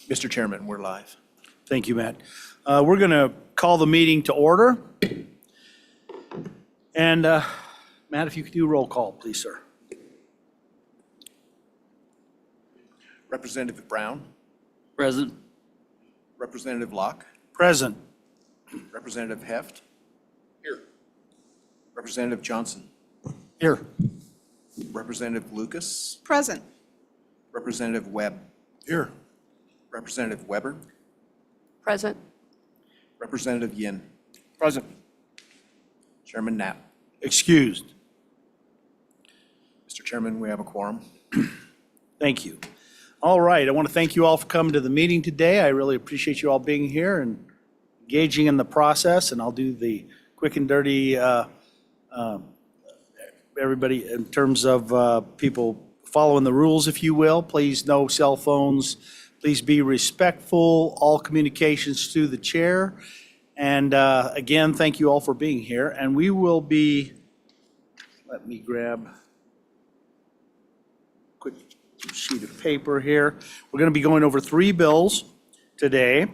Mr. Chairman, we're live. Thank you, Matt. We're going to call the meeting to order. And Matt, if you could do roll call, please, sir. Representative Brown, Present. Representative Locke, Present. Representative Heft. Here. Representative Johnson, Here. Representative Lucas, Present. Representative Webb, Here. Representative Weber, Present. Representative Yin, Present. Chairman Knapp. Excused. Mr. Chairman, we have a quorum. Thank you. All right, I want to thank you all for coming to the meeting today. I really appreciate you all being here and engaging in the process, and I'll do the quick and dirty, everybody, in terms of people following the rules, if you will. Please, no cell phones. Please be respectful, all communications to the chair. And again, thank you all for being here. And we will be, let me grab a quick sheet of paper here. We're going to be going over 3 bills today.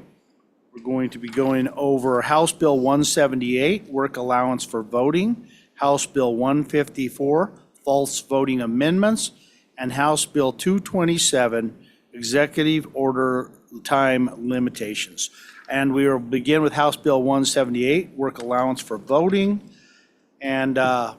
We're going to be going over House Bill 178, Work Allowance for Voting, House Bill 154, False Voting Amendments, and House Bill 227, Executive Order Time Limitations. And we will begin with House Bill 178, Work Allowance for Voting. And I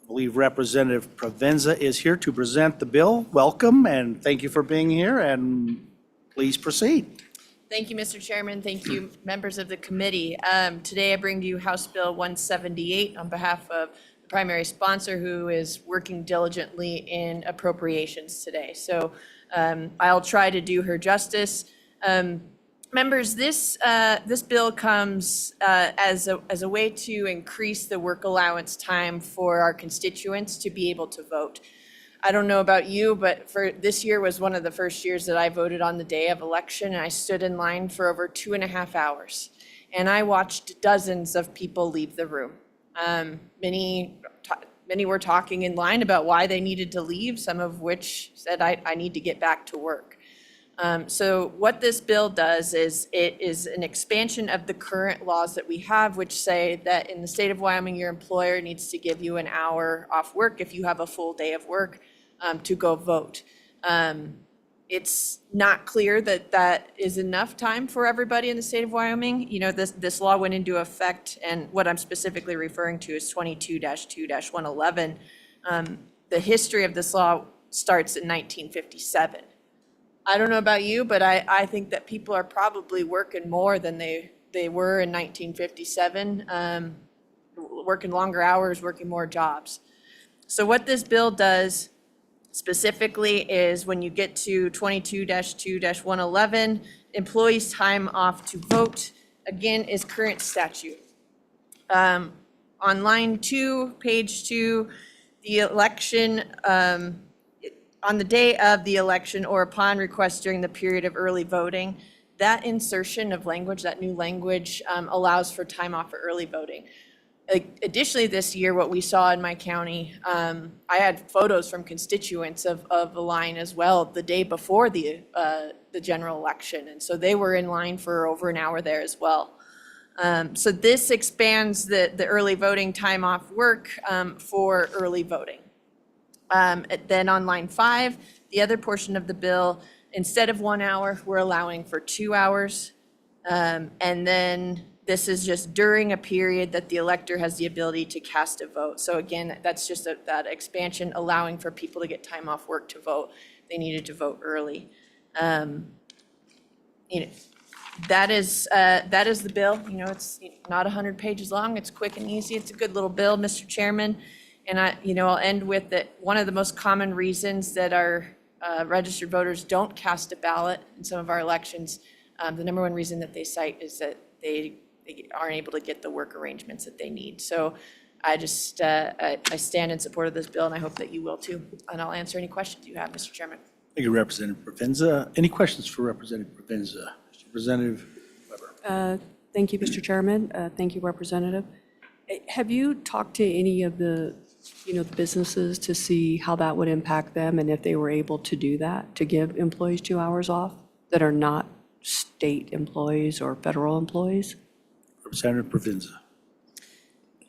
believe Representative Provenza is here to present the bill. Welcome, and thank you for being here, and please proceed. Thank you, Mr. Chairman. Thank you, members of the committee. Today I bring to you House Bill 178 on behalf of the primary sponsor who is working diligently in appropriations today. So I'll try to do her justice. Members, this bill comes as a way to increase the work allowance time for our constituents to be able to vote. I don't know about you, but for this year was one of the first years that I voted on the day of election, and I stood in line for over 2.5 hours. And I watched dozens of people leave the room. Many were talking in line about why they needed to leave, some of which said, I need to get back to work. So what this bill does is it is an expansion of the current laws that we have, which say that in the state of Wyoming, your employer needs to give you an hour off work if you have a full day of work to go vote. It's not clear that that is enough time for everybody in the state of Wyoming. You know, this law went into effect, and what I'm specifically referring to is 22-2-111. The history of this law starts in 1957. I don't know about you, but I think that people are probably working more than they were in 1957, working longer hours, working more jobs. So what this bill does specifically is when you get to 22-2-111, employees' time off to vote, again, is current statute. On line 2, page 2, the election, on the day of the election or upon request during the period of early voting, that insertion of language, that new language, allows for time off for early voting. Additionally, this year, what we saw in my county, I had photos from constituents of a line as well the day before the general election, and so they were in line for over an hour there as well. So this expands the early voting time off work for early voting. Then on line 5, the other portion of the bill, instead of 1 hour, we're allowing for 2 hours. And then this is just during a period that the elector has the ability to cast a vote. So again, that's just that expansion allowing for people to get time off work to vote. They needed to vote early. You know, that is the bill. You know, it's not 100 pages long. It's quick and easy. It's a good little bill, Mr. Chairman. And I'll end with that. One of the most common reasons that our registered voters don't cast a ballot in some of our elections, the number one reason that they cite is that they aren't able to get the work arrangements that they need. So I just, I stand in support of this bill, and I hope that you will too. And I'll answer any questions you have, Mr. Chairman. Thank you, Representative Provenza. Any questions for Representative Provenza? Representative Weber. Thank you, Mr. Chairman. Thank you, Representative. Have you talked to any of the the businesses to see how that would impact them and if they were able to do that, to give employees 2 hours off that are not state employees or federal employees? Representative Provenza.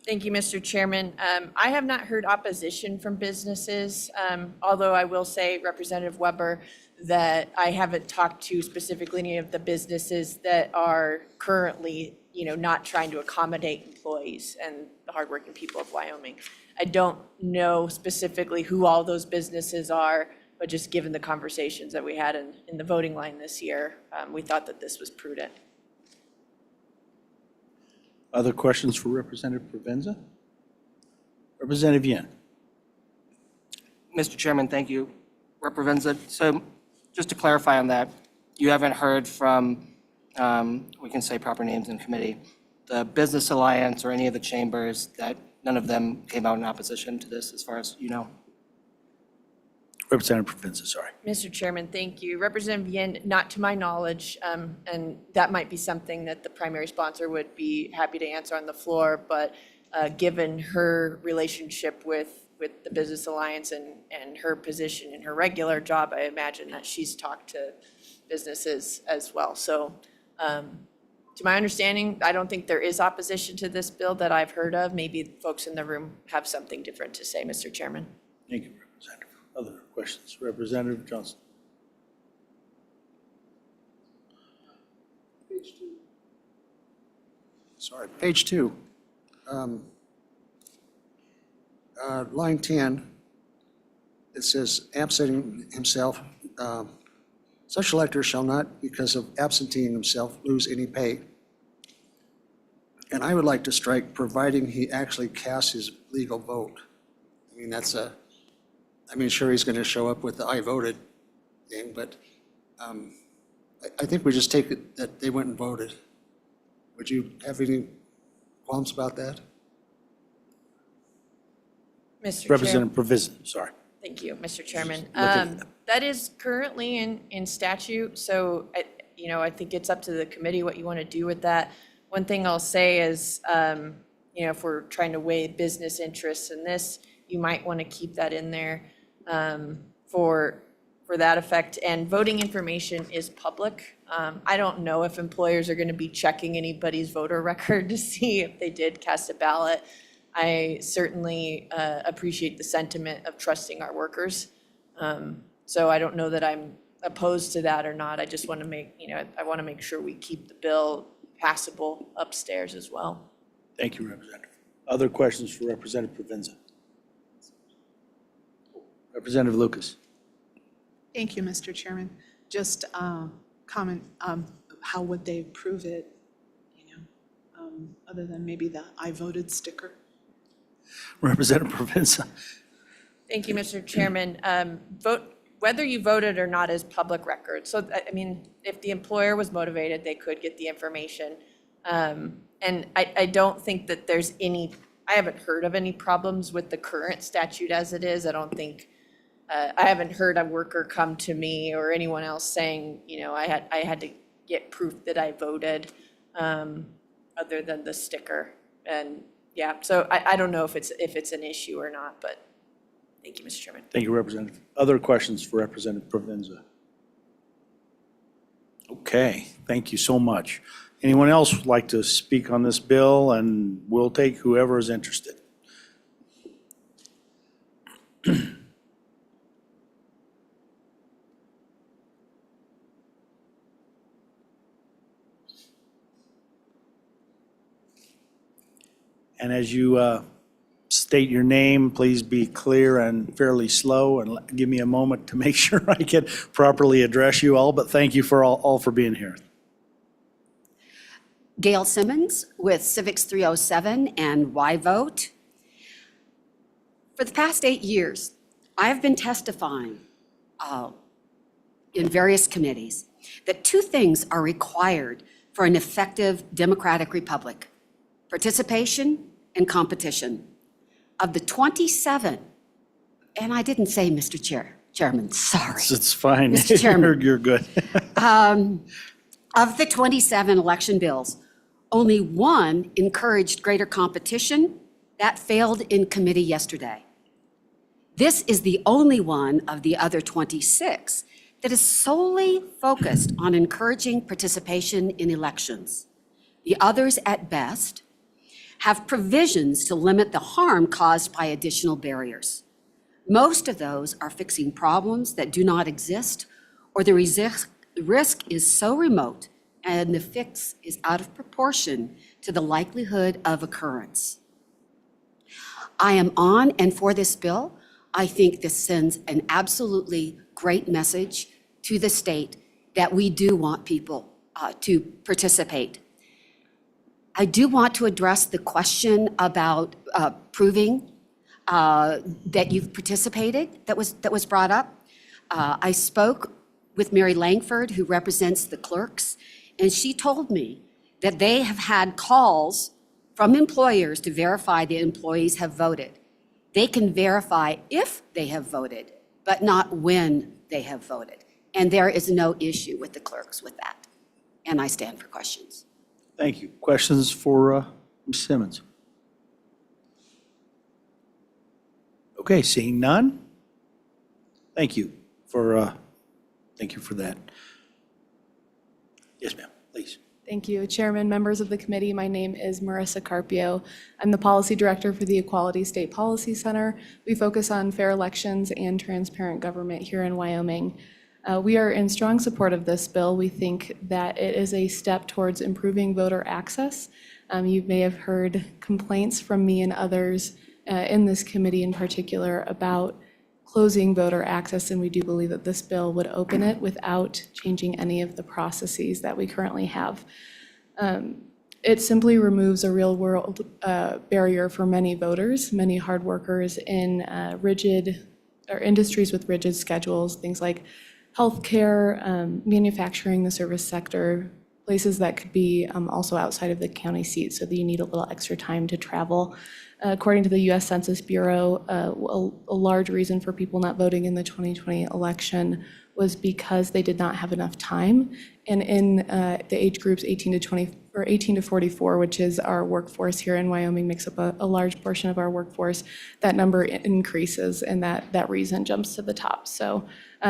Thank you, Mr. Chairman. I have not heard opposition from businesses, although I will say, Representative Weber, that I haven't talked to specifically any of the businesses that are currently, not trying to accommodate employees and the hardworking people of Wyoming. I don't know specifically who all those businesses are, but just given the conversations that we had in the voting line this year, we thought that this was prudent. Other questions for Representative Provenza? Representative Yin. Mr. Chairman, thank you. Representative, so just to clarify on that, you haven't heard from, we can say proper names in committee, the Business Alliance or any of the chambers, that none of them came out in opposition to this, as far as you know? Representative Provenza, sorry. Mr. Chairman, thank you. Representative Yin, not to my knowledge, and that might be something that the primary sponsor would be happy to answer on the floor, but given her relationship with the Business Alliance and her position in her regular job, I imagine that she's talked to businesses as well. So to my understanding, I don't think there is opposition to this bill that I've heard of. Maybe folks in the room have something different to say, Mr. Chairman. Thank you, Representative. Other questions? Representative Johnson. Sorry, page 2. Line 10, it says absenting himself. Such elector shall not, because of absenteeing himself, lose any pay. And I would like to strike, providing he actually casts his legal vote. I mean, sure, he's going to show up with the I voted thing, but I think we just take it that they went and voted. Would you have any qualms about that? Mr. Chair. Representative Provenza, sorry. Thank you, Mr. Chairman. at That is currently in statute, so I think it's up to the committee what you want to do with that. One thing I'll say is, if we're trying to weigh business interests in this, you might want to keep that in there for that effect. And voting information is public. I don't know if employers are going to be checking anybody's voter record to see if they did cast a ballot. I certainly appreciate the sentiment of trusting our workers. So I don't know that I'm opposed to that or not. I just want to make sure we keep the bill passable upstairs as well. Thank you, Representative. Other questions for Representative Provenza? Representative Lucas. Thank you, Mr. Chairman. Just comment, how would they approve it, other than maybe the I voted sticker? Representative Provenza. Thank you, Mr. Chairman. Whether you voted or not is public record. So, I mean, if the employer was motivated, they could get the information. And I don't think that there's I haven't heard of any problems with the current statute as it is. I don't think, I haven't heard a worker come to me or anyone else saying, I had to get proof that I voted, other than the sticker. And yeah, so I don't know if it's an issue or not, but thank you, Mr. Chairman. Thank you, Representative. Other questions for Representative Provenza? Okay, thank you so much. Anyone else would like to speak on this bill? And we'll take whoever is interested. And as you state your name, please be clear and fairly slow, and give me a moment to make sure I can properly address you all, but thank you for all for being here. Gail Simmons with Civics 307 and Why Vote. For the past 8 years, I have been testifying in various committees that 2 things are required for an effective democratic republic: participation and competition. Of the 27, and I didn't say Mr. Chairman, sorry. It's fine. Mr. Chairman. You're good. Of the 27 election bills, only 1 encouraged greater competition. That failed in committee yesterday. This is the only one of the other 26 that is solely focused on encouraging participation in elections. The others, at best, have provisions to limit the harm caused by additional barriers. Most of those are fixing problems that do not exist, or the risk is so remote and the fix is out of proportion to the likelihood of occurrence. I am on and for this bill. I think this sends an absolutely great message to the state that we do want people to participate. I do want to address the question about proving that you've participated that was brought up. I spoke with Mary Langford, who represents the clerks, and she told me that they have had calls from employers to verify the employees have voted. They can verify if they have voted, but not when they have voted. And there is no issue with the clerks with that. And I stand for questions. Thank you. Questions for Ms. Simmons? Okay, seeing none. Thank you for that. Yes, ma'am, please. Thank you, Chairman, members of the committee. My name is Marissa Carpio. I'm the Policy Director for the Equality State Policy Center. We focus on fair elections and transparent government here in Wyoming. We are in strong support of this bill. We think that it is a step towards improving voter access. You may have heard complaints from me and others in this committee in particular about closing voter access, and we do believe that this bill would open it without changing any of the processes that we currently have. It simply removes a real-world barrier for many voters, many hard workers in industries with rigid schedules, things like healthcare, manufacturing, the service sector, places that could be also outside of the county seat, so that you need a little extra time to travel. According to the U.S. Census Bureau, a large reason for people not voting in the 2020 election was because they did not have enough time. And in the age groups 18 to 44, which is our workforce here in Wyoming, makes up a large portion of our workforce, that number increases and that reason jumps to the top. So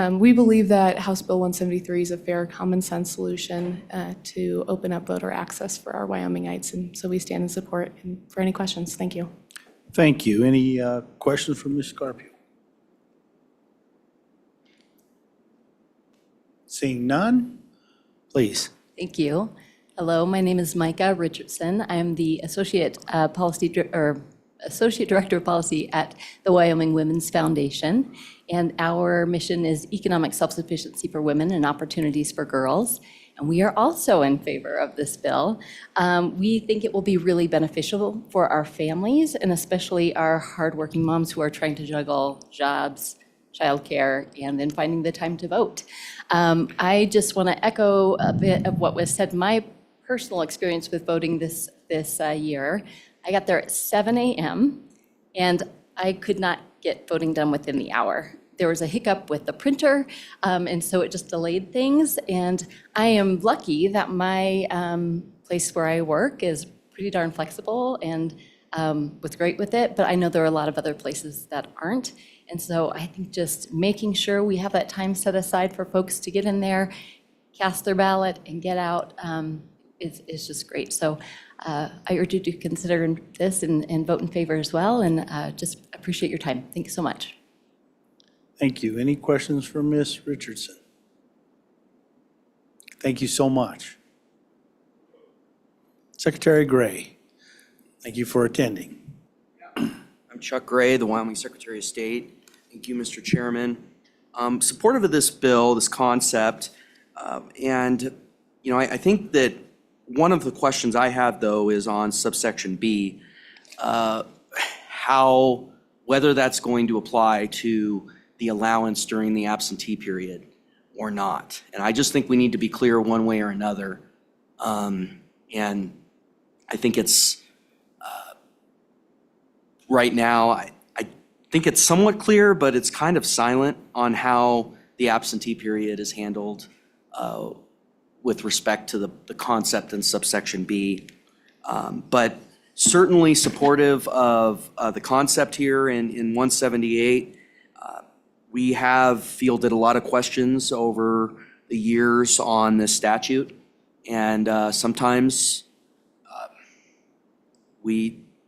we believe that House Bill 173 is a fair, common sense solution to open up voter access for our Wyomingites. And so we stand in support. And for any questions, thank you. Thank you. Any questions from Ms. Carpio? Seeing none, please. Thank you. Hello, my name is Micah Richardson. I'm the Associate Director of Policy at the Wyoming Women's Foundation, and our mission is economic self-sufficiency for women and opportunities for girls. And we are also in favor of this bill. We think it will be really beneficial for our families, and especially our hardworking moms who are trying to juggle jobs, childcare, and then finding the time to vote. I just want to echo a bit of what was said. My personal experience with voting this year, I got there at 7 a.m. and I could not get voting done within the hour. There was a hiccup with the printer, and so it just delayed things. And I am lucky that my place where I work is pretty darn flexible and was great with it, but I know there are a lot of other places that aren't. And so I think just making sure we have that time set aside for folks to get in there, cast their ballot, and get out is just great. So I urge you to consider this and vote in favor as well, and just appreciate your time. Thank you so much. Thank you. Any questions for Ms. Richardson? Thank you so much. Secretary Gray, thank you for attending. I'm Chuck Gray, the Wyoming Secretary of State. Thank you, Mr. Chairman. Supportive of this bill, this concept, and I think that one of the questions I have, though, is on subsection B, whether that's going to apply to the allowance during the absentee period or not. And I just think we need to be clear one way or another. And I think it's right now, I think it's somewhat clear, but it's kind of silent on how the absentee period is handled with respect to the concept in subsection B. But certainly supportive of the concept here in 178. We have fielded a lot of questions over the years on this statute, and sometimes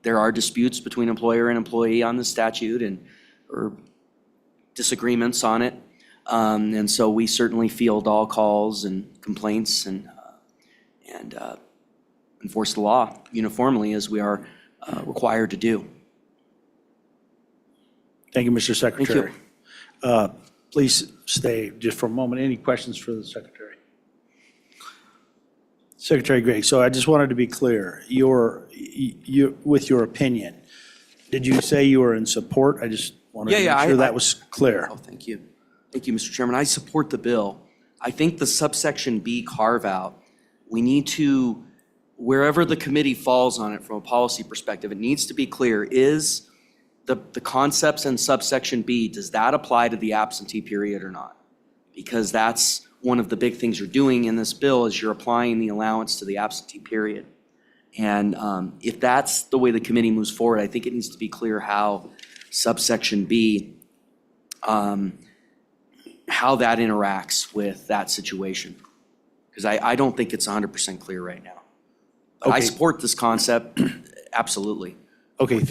there are disputes between employer and employee on the statute or disagreements on it. And so we certainly field all calls and complaints and enforce the law uniformly as we are required to do. Thank you, Mr. Secretary. Please stay just for a moment. Any questions for the Secretary? Secretary Gray, so I just wanted to be clear, with your opinion, did you say you were in support? I just wanted to make sure that was clear. Oh, thank you. Thank you, Mr. Chairman. I support the bill. I think the subsection B carve-out, we need to, wherever the committee falls on it from a policy perspective, it needs to be clear, is the concepts in subsection B, does that apply to the absentee period or not? Because that's one of the big things you're doing in this bill is you're applying the allowance to the absentee period. And if that's the way the committee moves forward, I think it needs to be clear how subsection B, how that interacts with that situation. Because I don't think it's 100% clear right now. But I Okay. support this concept, absolutely. Okay,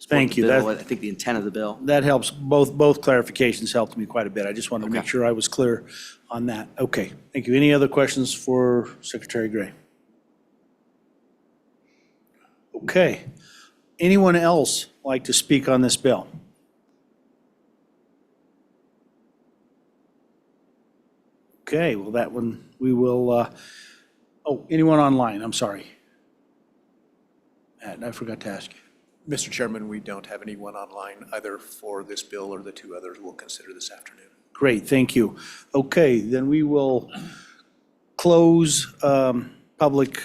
thank you. I think the intent of the bill. That helps, both clarifications helped me quite a bit. I just wanted to make Okay. sure I was clear on that. Okay, thank you. Any other questions for Secretary Gray? Okay. Anyone else like to speak on this bill? Okay, well, that one, we will, anyone online? I'm sorry. Matt, I forgot to ask you. Mr. Chairman, we don't have anyone online either for this bill or the two others we'll consider this afternoon. Great, thank you. Okay, then we will close public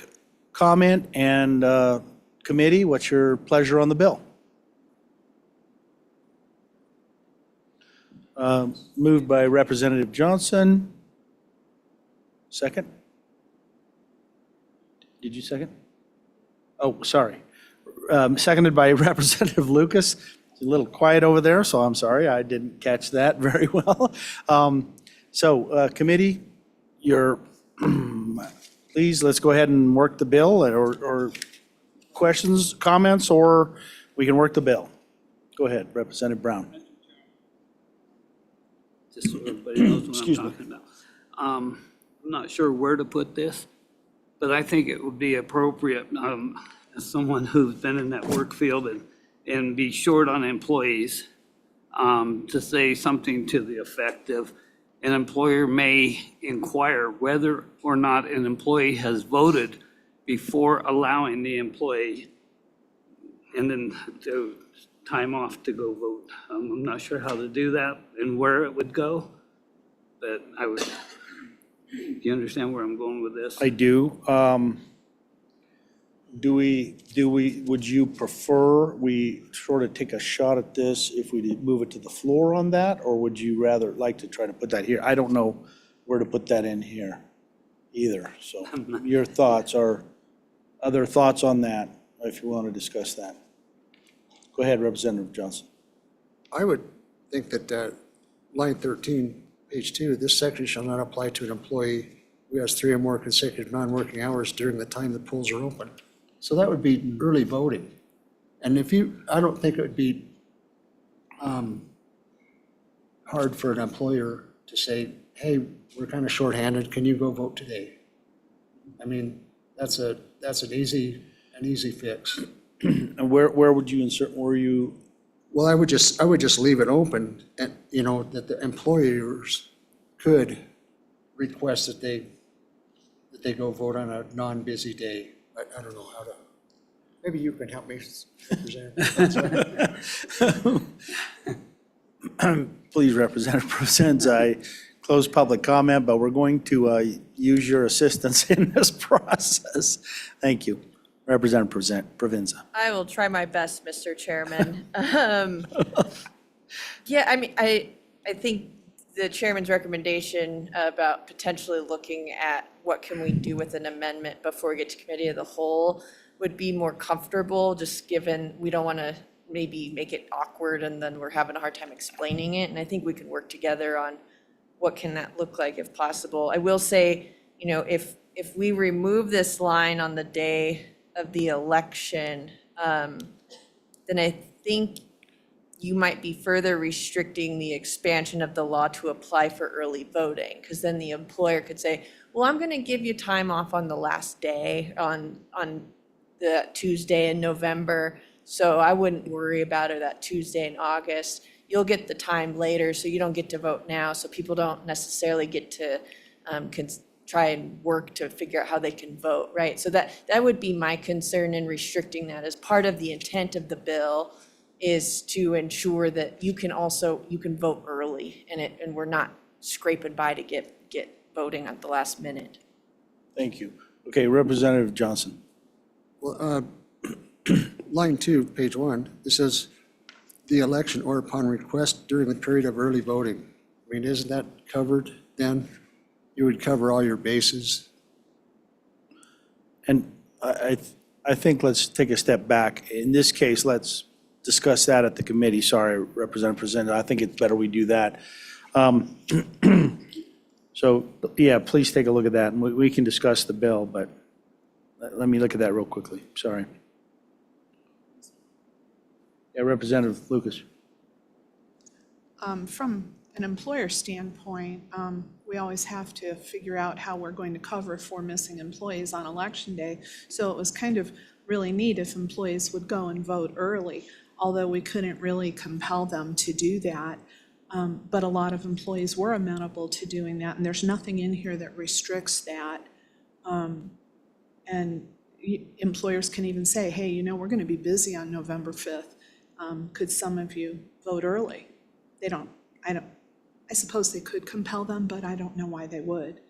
comment and committee. What's your pleasure on the bill? Moved by Representative Johnson. Second? Did you second? Oh, sorry. Seconded by Representative Lucas. It's a little quiet over there, so I'm sorry, I didn't catch that very well. Committee, please, let's go ahead and work the bill, or questions, comments, or we can work the bill. Go ahead, Representative Brown. Just so everybody knows what I'm Excuse me. talking about. I'm not sure where to put this, but I think it would be appropriate, as someone who's been in that work field and be short on employees, to say something to the effect of, an employer may inquire whether or not an employee has voted before allowing the employee and then to time off to go vote. I'm not sure how to do that and where it would go, but I would, do you understand where I'm going with this? I do. Would you prefer we sort of take a shot at this if we move it to the floor on that, or would you rather like to try to put that here? I don't know where to put that in here either, so your thoughts are, other thoughts on that, if you want to discuss that. Go ahead, Representative Johnson. I would think that line 13, page 2, this section shall not apply to an employee who has 3 or more consecutive non-working hours during the time the polls are open. So that would be early voting. And I don't think it would be hard for an employer to say, hey, we're kind of shorthanded, can you go vote today? I mean, that's an easy fix. And where would you insert, Well, I would just leave it open, and, that the employers could request that they go vote on a non-busy day. I don't know how to, maybe you can help me, Representative. please, Representative, since I closed public comment, but we're going to use your assistance in this process. Thank you. Representative Provenza. I will try my best, Mr. Chairman. Yeah, I mean, I think the chairman's recommendation about potentially looking at what can we do with an amendment before we get to committee of the whole would be more comfortable, just given we don't want to maybe make it awkward and then we're having a hard time explaining it. And I think we can work together on what can that look like if possible. I will say, if we remove this line on the day of the election, then I think you might be further restricting the expansion of the law to apply for early voting. Because then the employer could say, well, I'm going to give you time off on the last day, on the Tuesday in November. So I wouldn't worry about it that Tuesday in August. You'll get the time later, so you don't get to vote now. So people don't necessarily get to try and work to figure out how they can vote, right? So that would be my concern in restricting that. As part of the intent of the bill is to ensure that you can vote early and we're not scraping by to get voting at the last minute. Thank you. Okay, Representative Johnson. Well, line 2, page 1, it says, the election or upon request during the period of early voting. I mean, isn't that covered then? You would cover all your bases. And I think let's take a step back. In this case, let's discuss that at the committee. Sorry, Representative Presenter. I think it's better we do that. So, yeah, please take a look at that, and we can discuss the bill, but let me look at that real quickly. Sorry. Yeah, Representative Lucas. From an employer standpoint, we always have to figure out how we're going to cover for missing employees on election day. So it was kind of really neat if employees would go and vote early, although we couldn't really compel them to do that. But a lot of employees were amenable to doing that, and there's nothing in here that restricts that. And employers can even say, hey, we're going to be busy on November 5th. Could some of you vote early? I suppose they could compel them, but I don't know why they would.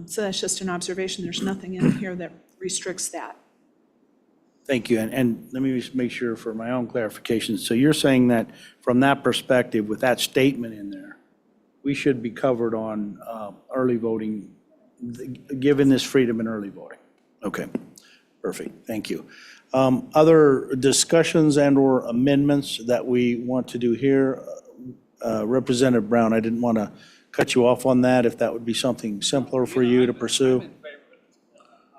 So that's just an observation. There's nothing in here that restricts that. Thank you. And let me just make sure for my own clarification. So you're saying that from that perspective, with that statement in there, we should be covered on early voting, given this freedom in early voting? Okay, perfect. Thank you. Other discussions and/or amendments that we want to do here? Representative Brown, I didn't want to cut you off on that, if that would be something simpler for you to pursue.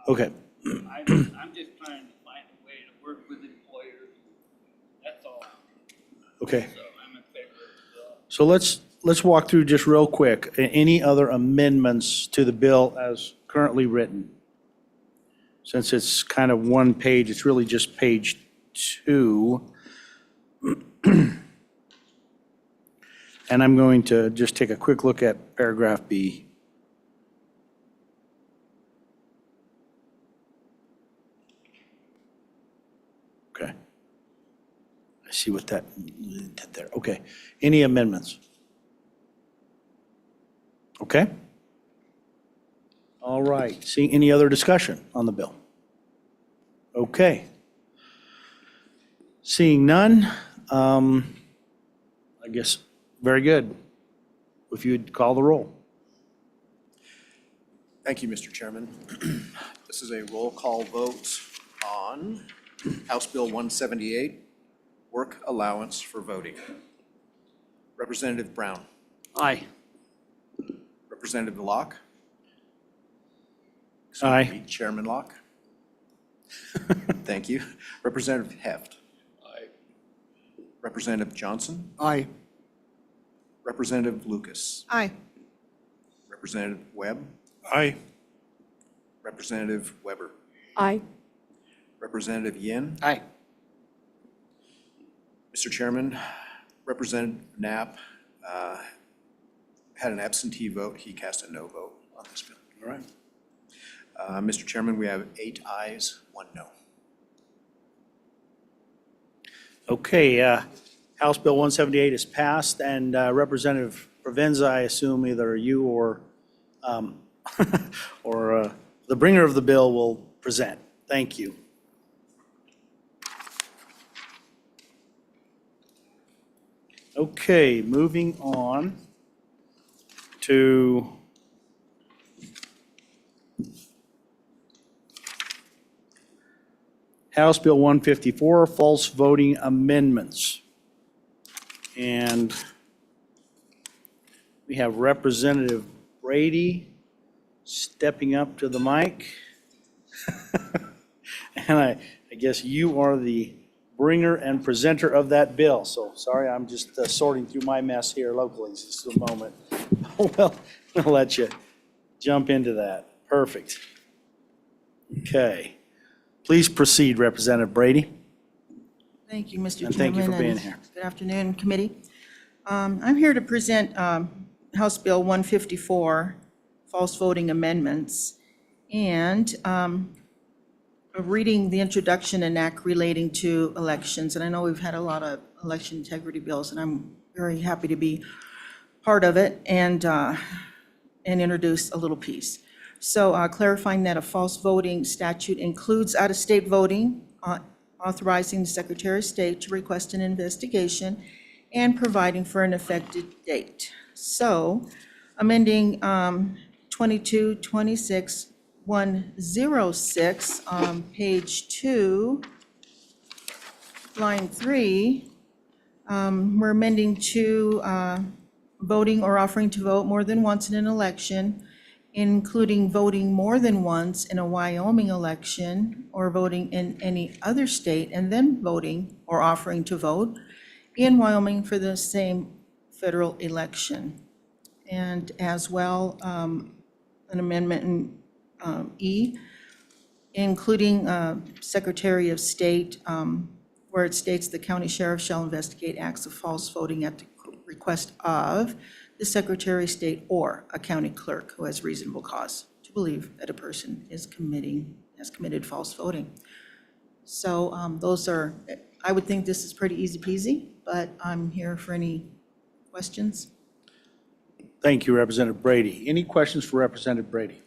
Okay. I'm just trying to find a way to work with employers. That's all. Okay. So I'm in favor of the bill. So let's walk through just real quick, any other amendments to the bill as currently written? Since it's kind of one page, it's really just page 2. And I'm going to just take a quick look at paragraph B. Okay. I see what that did there. Okay. Any amendments? Okay. All right. Seeing any other discussion on the bill? Okay. Seeing none, I guess, very good. If you'd call the roll. Thank you, Mr. Chairman. This is a roll call vote on House Bill 178, Work Allowance for Voting. Representative Brown. Aye. Representative Locke. Aye. Chairman Locke. Thank you. Representative Heft. Aye. Representative Johnson. Aye. Representative Lucas. Aye. Representative Webb. Aye. Representative Weber. Aye. Representative Yin. Aye. Mr. Chairman, Representative Knapp had an absentee vote. He cast a no vote on this bill. All right. Mr. Chairman, we have 8 ayes, 1 no. Okay, House Bill 178 is passed, and Representative Provenza, I assume either you or the bringer of the bill will present. Thank you. Okay, moving on to House Bill 154, false voting amendments. And we have Representative Brady stepping up to the mic. And I guess you are the bringer and presenter of that bill. So sorry, I'm just sorting through my mess here locally just a moment. Well, I'll let you jump into that. Perfect. Okay. Please proceed, Representative Brady. Thank you, Mr. Chairman. And thank you for being and here. Good afternoon, committee. I'm here to present House Bill 154, false voting amendments, and reading the introduction and act relating to elections. And I know we've had a lot of election integrity bills, and I'm very happy to be part of it and introduce a little piece. So clarifying that a false voting statute includes out-of-state voting, authorizing the Secretary of State to request an investigation, and providing for an effective date. So amending 22-26-106, page 2, line 3, we're amending to voting or offering to vote more than once in an election, including voting more than once in a Wyoming election or voting in any other state, and then voting or offering to vote in Wyoming for the same federal election. And as well, an amendment in E, including Secretary of State, where it states the county sheriff shall investigate acts of false voting at the request of the Secretary of State or a county clerk who has reasonable cause to believe that a person has committed false voting. So those are, I would think this is pretty easy peasy, but I'm here for any questions. Thank you, Representative Brady. Any questions for Representative Brady?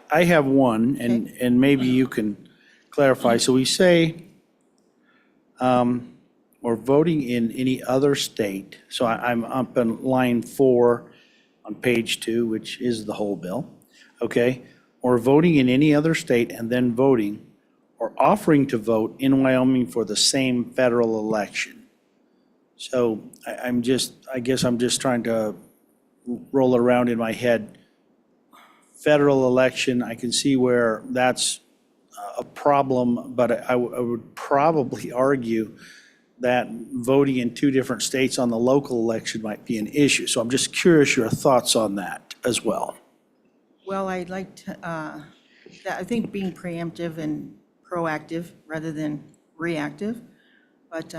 I have one, and maybe you can clarify. So we say, or voting in any other state. So I'm up in line 4 on page 2, which is the whole bill, okay? Or voting in any other state and then voting or offering to vote in Wyoming for the same federal election. So I guess I'm just trying to roll it around in my head. Federal election, I can see where that's a problem, but I would probably argue that voting in 2 different states on the local election might be an issue. So I'm just curious your thoughts on that as well. Well, I'd like to, I think being preemptive and proactive rather than reactive. But,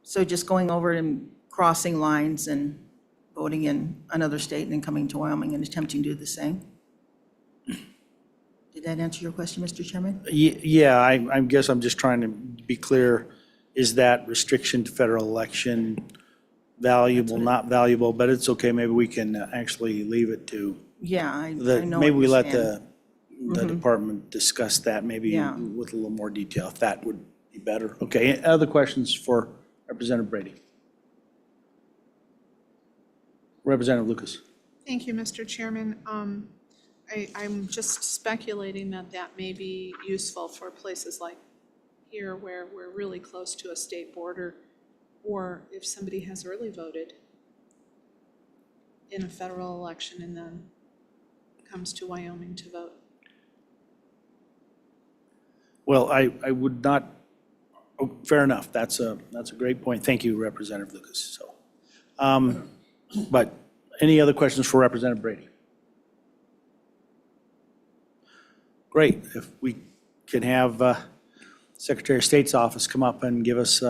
so just going over and crossing lines and voting in another state and then coming to Wyoming and attempting to do the same. Did that answer your question, Mr. Chairman? Yeah, I guess I'm just trying to be clear. Is that restriction to federal election valuable, not valuable? But it's okay, maybe we can actually leave it to, Yeah, I know. maybe we let the the department discuss that, maybe Yeah. with a little more detail, if that would be better. Okay, any other questions for Representative Brady? Representative Lucas. Thank you, Mr. Chairman. I'm just speculating that that may be useful for places like here where we're really close to a state border, or if somebody has early voted in a federal election and then comes to Wyoming to vote. Well, I would not, oh, fair enough. That's a great point. Thank you, Representative Lucas. So, but any other questions for Representative Brady? Great. If we can have Secretary of State's office come up and give us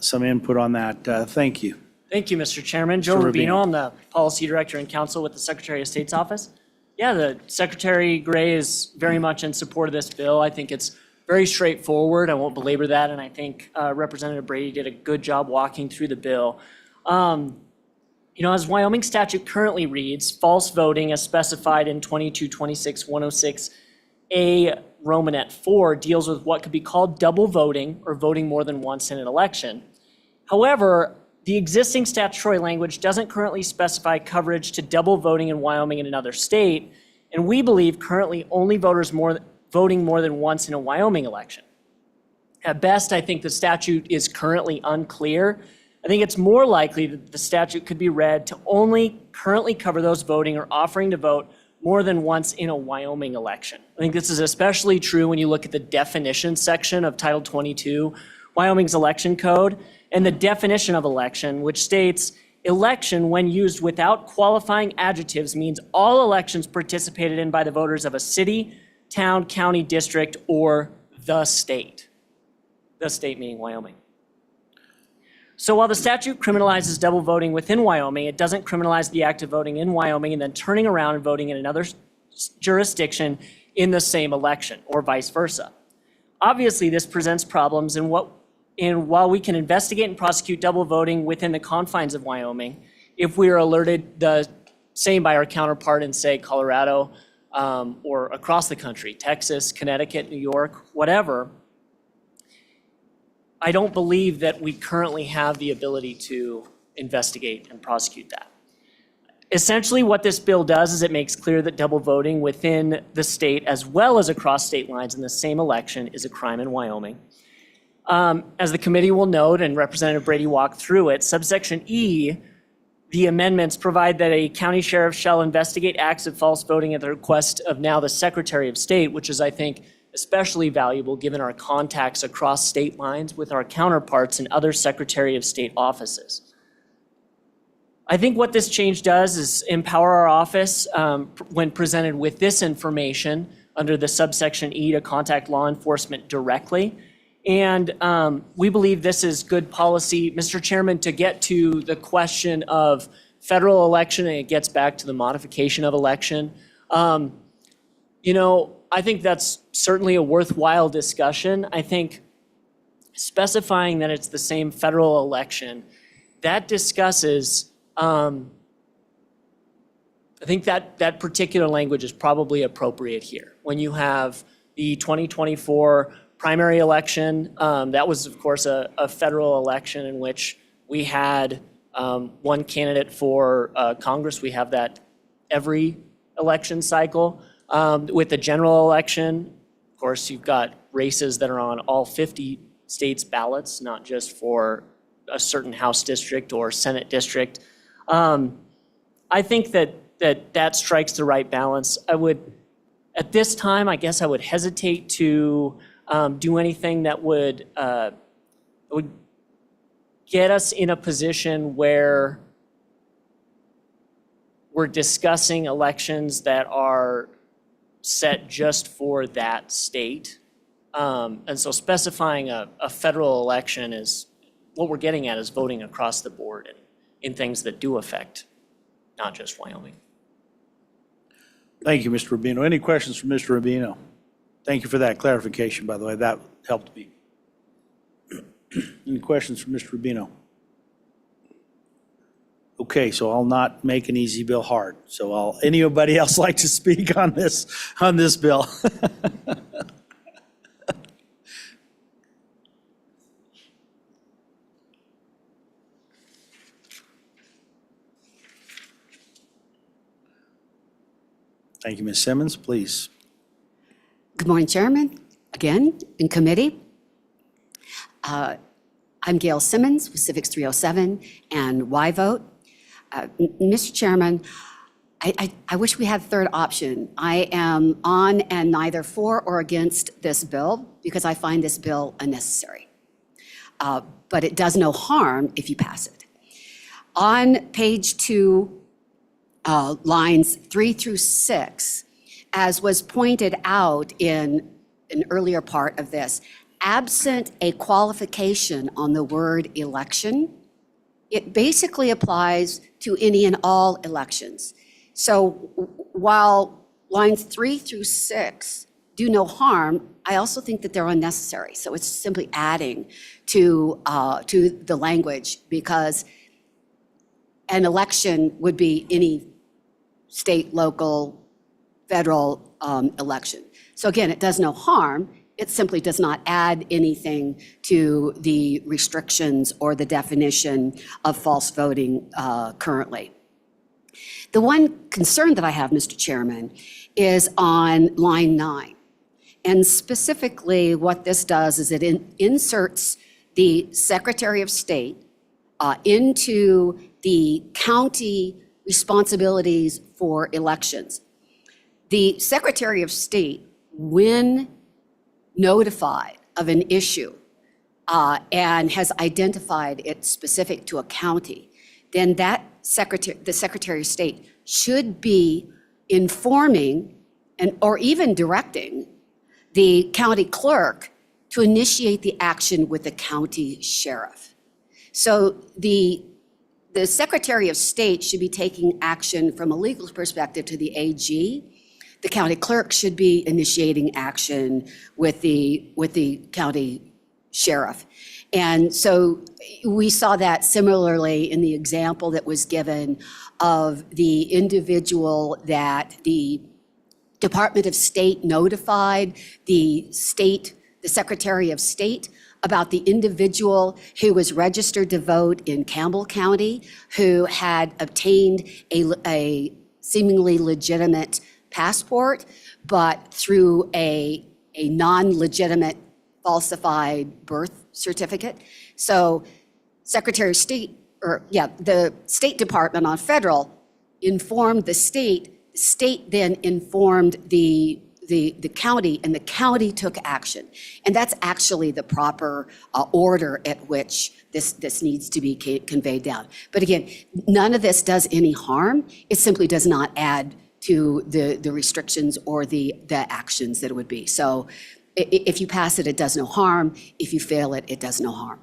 some input on that. Thank you. Thank you, Mr. Chairman. Joe Mr. Rubino, Rubino. I'm the Policy Director and Counsel with the Secretary of State's office. Yeah, the Secretary Gray is very much in support of this bill. I think it's very straightforward. I won't belabor that, and I think Representative Brady did a good job walking through the bill. As Wyoming statute currently reads, false voting as specified in 22-26-106A Romanet 4 deals with what could be called double voting or voting more than once in an election. However, the existing statutory language doesn't currently specify coverage to double voting in Wyoming in another state, and we believe currently only voting more than once in a Wyoming election. At best, I think the statute is currently unclear. I think it's more likely that the statute could be read to only currently cover those voting or offering to vote more than once in a Wyoming election. I think this is especially true when you look at the definition section of Title 22, Wyoming's election code, and the definition of election, which states, election, when used without qualifying adjectives, means all elections participated in by the voters of a city, town, county, district, or the state. The state meaning Wyoming. So while the statute criminalizes double voting within Wyoming, it doesn't criminalize the act of voting in Wyoming and then turning around and voting in another jurisdiction in the same election, or vice versa. Obviously, this presents problems and while we can investigate and prosecute double voting within the confines of Wyoming, if we are alerted the same by our counterpart in, say, Colorado, or across the country, Texas, Connecticut, New York, whatever, I don't believe that we currently have the ability to investigate and prosecute that. Essentially, what this bill does is it makes clear that double voting within the state as well as across state lines in the same election is a crime in Wyoming. As the committee will note, and Representative Brady walked through it, subsection E, the amendments provide that a county sheriff shall investigate acts of false voting at the request of now the Secretary of State, which is, I think, especially valuable given our contacts across state lines with our counterparts in other Secretary of State offices. I think what this change does is empower our office when presented with this information under the subsection E to contact law enforcement directly. And we believe this is good policy, Mr. Chairman, to get to the question of federal election, and it gets back to the modification of election. I think that's certainly a worthwhile discussion. I think specifying that it's the same federal election, that discusses, I think that particular language is probably appropriate here. When you have the 2024 primary election, that was, of course, a federal election in which we had one candidate for Congress. We have that every election cycle. With the general election, of course, you've got races that are on all 50 states' ballots, not just for a certain House district or Senate district. I think that strikes the right balance. At this time, I guess I would hesitate to do anything that would get us in a position where we're discussing elections that are set just for that state. And so specifying a federal election is, what we're getting at is voting across the board and in things that do affect not just Wyoming. Thank you, Mr. Rubino. Any questions from Mr. Rubino? Thank you for that clarification, by the way. That helped me. Any questions from Mr. Rubino? Okay, so I'll not make an easy bill hard. So anybody else like to speak on this bill? Thank you, Ms. Simmons, please. Good morning, Chairman, again, in committee. I'm Gail Simmons with Civics 307 and Y Vote. Mr. Chairman, I wish we had a third option. I am on and neither for or against this bill because I find this bill unnecessary. But it does no harm if you pass it. On page 2, lines 3 through 6, as was pointed out in an earlier part of this, absent a qualification on the word election, it basically applies to any and all elections. So while lines 3 through 6 do no harm, I also think that they're unnecessary. So it's simply adding to the language because an election would be any state, local, federal election. So again, it does no harm. It simply does not add anything to the restrictions or the definition of false voting currently. The one concern that I have, Mr. Chairman, is on line 9. And specifically, what this does is it inserts the Secretary of State into the county responsibilities for elections. The Secretary of State, when notified of an issue and has identified it specific to a county, then the Secretary of State should be informing or even directing the county clerk to initiate the action with the county sheriff. So the Secretary of State should be taking action from a legal perspective to the AG. The county clerk should be initiating action with the county sheriff. And so we saw that similarly in the example that was given of the individual that the Department of State notified the Secretary of State about the individual who was registered to vote in Campbell County, who had obtained a seemingly legitimate passport, but through a non-legitimate falsified birth certificate. So Secretary of State, the State Department on federal informed the state then informed the county, and the county took action. And that's actually the proper order at which this needs to be conveyed down. But again, none of this does any harm. It simply does not add to the restrictions or the actions that it would be. So if you pass it, it does no harm. If you fail it, it does no harm.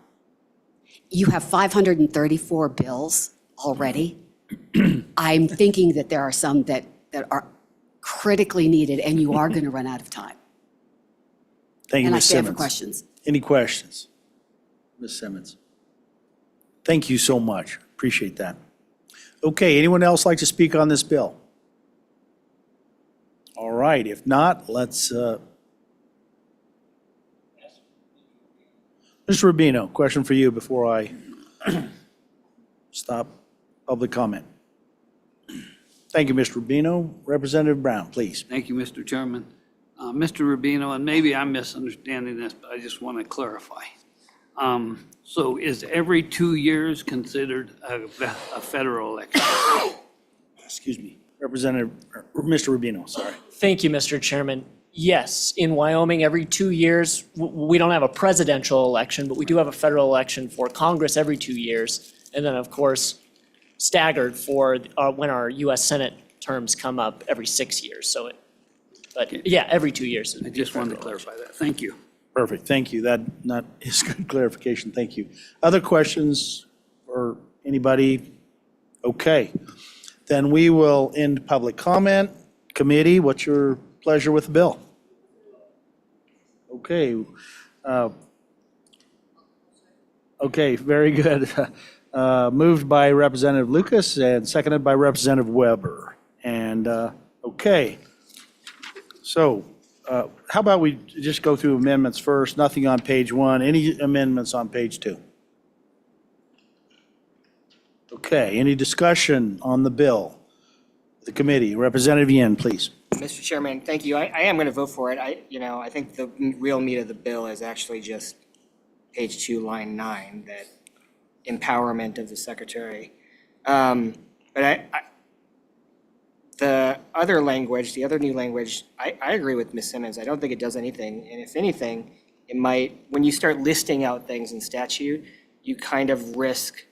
You have 534 bills already. I'm thinking that there are some that are critically needed, and you are going to run out of time. Thank you, And I Ms. stand for Simmons. questions. Any questions? Ms. Simmons? Thank you so much. Appreciate that. Okay, anyone else like to speak on this bill? All right, if not, let's, Mr. Rubino, question for you before I stop public comment. Thank you, Mr. Rubino. Representative Brown, please. Thank you, Mr. Chairman. Mr. Rubino, and maybe I'm misunderstanding this, but I just want to clarify. So is every 2 years considered a federal election? Excuse me, Representative, Mr. Rubino, sorry. Thank you, Mr. Chairman. Yes, in Wyoming, every 2 years, we don't have a presidential election, but we do have a federal election for Congress every 2 years. And then, of course, staggered for when our US Senate terms come up every 6 years. So but yeah, every 2 years. I just wanted to clarify that. Thank you. Perfect, thank you. That is good clarification, thank you. Other questions or anybody? Okay, then we will end public comment. Committee, what's your pleasure with the bill? Okay. Okay, very good. Moved by Representative Lucas and seconded by Representative Weber. And, okay. So how about we just go through amendments first, nothing on page 1, any amendments on page 2? Okay, any discussion on the bill? The committee, Representative Yin, please. Mr. Chairman, thank you. I am going to vote for it. I think the real meat of the bill is actually just page 2, line 9, that empowerment of the secretary. But the other language, the other new language, I agree with Ms. Simmons. I don't think it does anything. And if anything, it might, when you start listing out things in statute, you kind of risk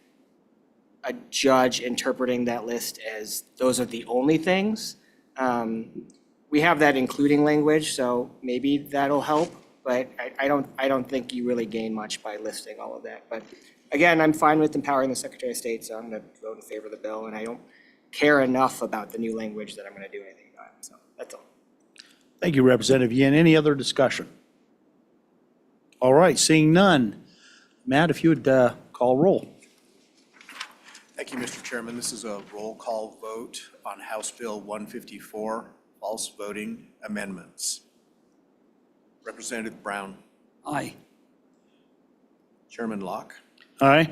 a judge interpreting that list as those are the only things. We have that including language, so maybe that'll help, but I don't think you really gain much by listing all of that. But again, I'm fine with empowering the Secretary of State, so I'm going to vote in favor of the bill, and I don't care enough about the new language that I'm going to do anything about it. So that's all. Thank you, Representative Yin. Any other discussion? All right, seeing none. Matt, if you would call roll. Thank you, Mr. Chairman. This is a roll call vote on House Bill 154, false voting amendments. Representative Brown. Aye. Chairman Locke. Aye.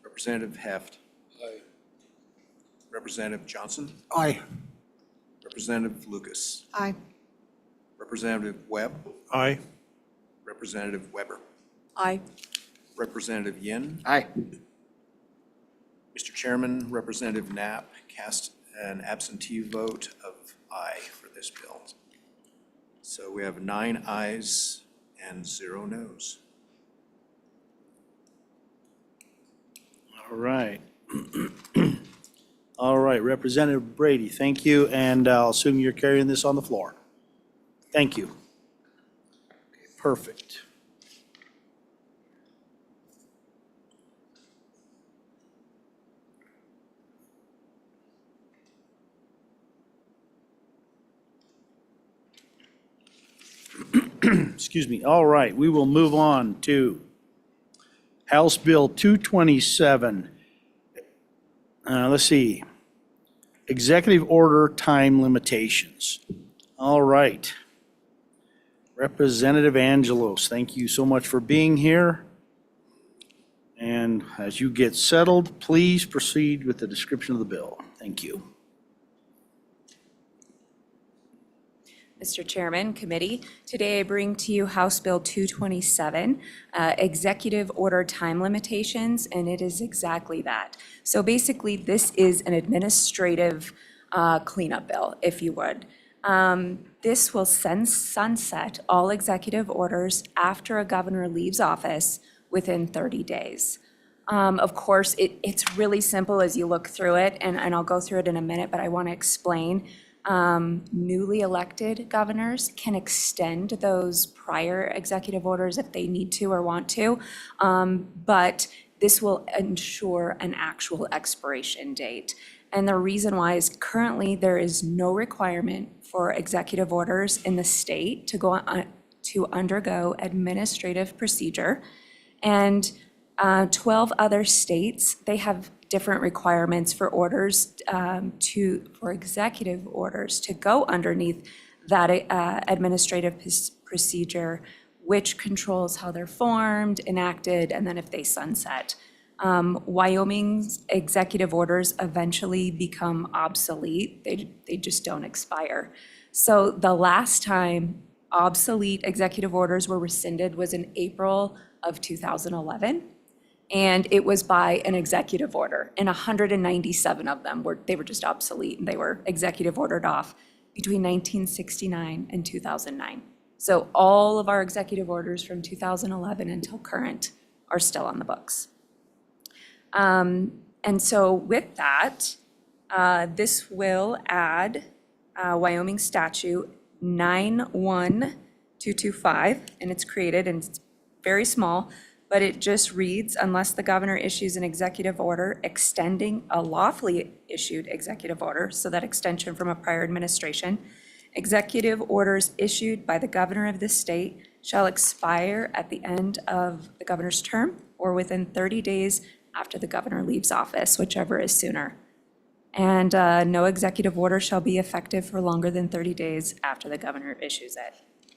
Representative Heft. Aye. Representative Johnson. Aye. Representative Lucas. Aye. Representative Webb, Aye. Representative Weber, Aye. Representative Yin. Aye. Mr. Chairman, Representative Knapp cast an absentee vote of aye for this bill. So we have 9 ayes and 0 noes. All right. All right, Representative Brady, thank you, and I'll assume you're carrying this on the floor. Thank you. Okay, perfect. Excuse me. All right, we will move on to House Bill 227. Let's see. Executive order time limitations. All right. Representative Angelos, thank you so much for being here. And as you get settled, please proceed with the description of the bill. Thank you. Mr. Chairman, Committee, today I bring to you House Bill 227, Executive Order Time Limitations, and it is exactly that. So basically, this is an administrative cleanup bill, if you would. This will sunset all executive orders after a governor leaves office within 30 days. Of course, it's really simple as you look through it, and I'll go through it in a minute, but I want to explain. Newly elected governors can extend those prior executive orders if they need to or want to, but this will ensure an actual expiration date. And the reason why is currently there is no requirement for executive orders in the state to go on, to undergo administrative procedure. And 12 other states, they have different requirements for orders for executive orders to go underneath that administrative procedure, which controls how they're formed, enacted, and then if they sunset. Wyoming's executive orders eventually become obsolete. They just don't expire. So the last time obsolete executive orders were rescinded was in April of 2011. And it was by an executive order, and 197 of them were just obsolete, and they were executive ordered off between 1969 and 2009. So all of our executive orders from 2011 until current are still on the books. And so with that, this will add Wyoming statute 91225, and it's created, and it's very small, but it just reads, unless the governor issues an executive order extending a lawfully issued executive order, so that extension from a prior administration, executive orders issued by the governor of the state shall expire at the end of the governor's term or within 30 days after the governor leaves office, whichever is sooner. And no executive order shall be effective for longer than 30 days after the governor issues it.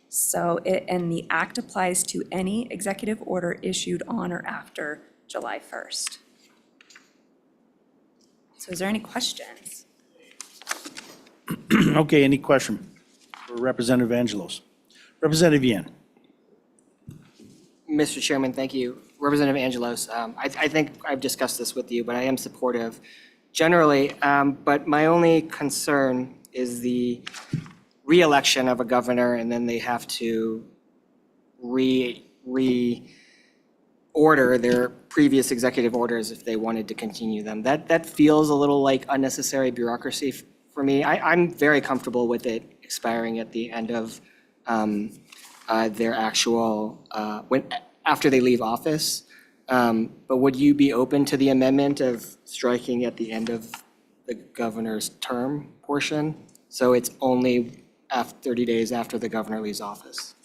So and the act applies to any executive order issued on or after July 1st. So is there any questions? Okay, any question for Representative Angelos? Representative Yin. Mr. Chairman, thank you. Representative Angelos, I think I've discussed this with you, but I am supportive generally. But my only concern is the re-election of a governor, and then they have to reorder their previous executive orders if they wanted to continue them. That feels a little like unnecessary bureaucracy for me. I'm very comfortable with it expiring at the end of their actual, after they leave office. But would you be open to the amendment of striking at the end of the governor's term portion? So it's only 30 days after the governor leaves office.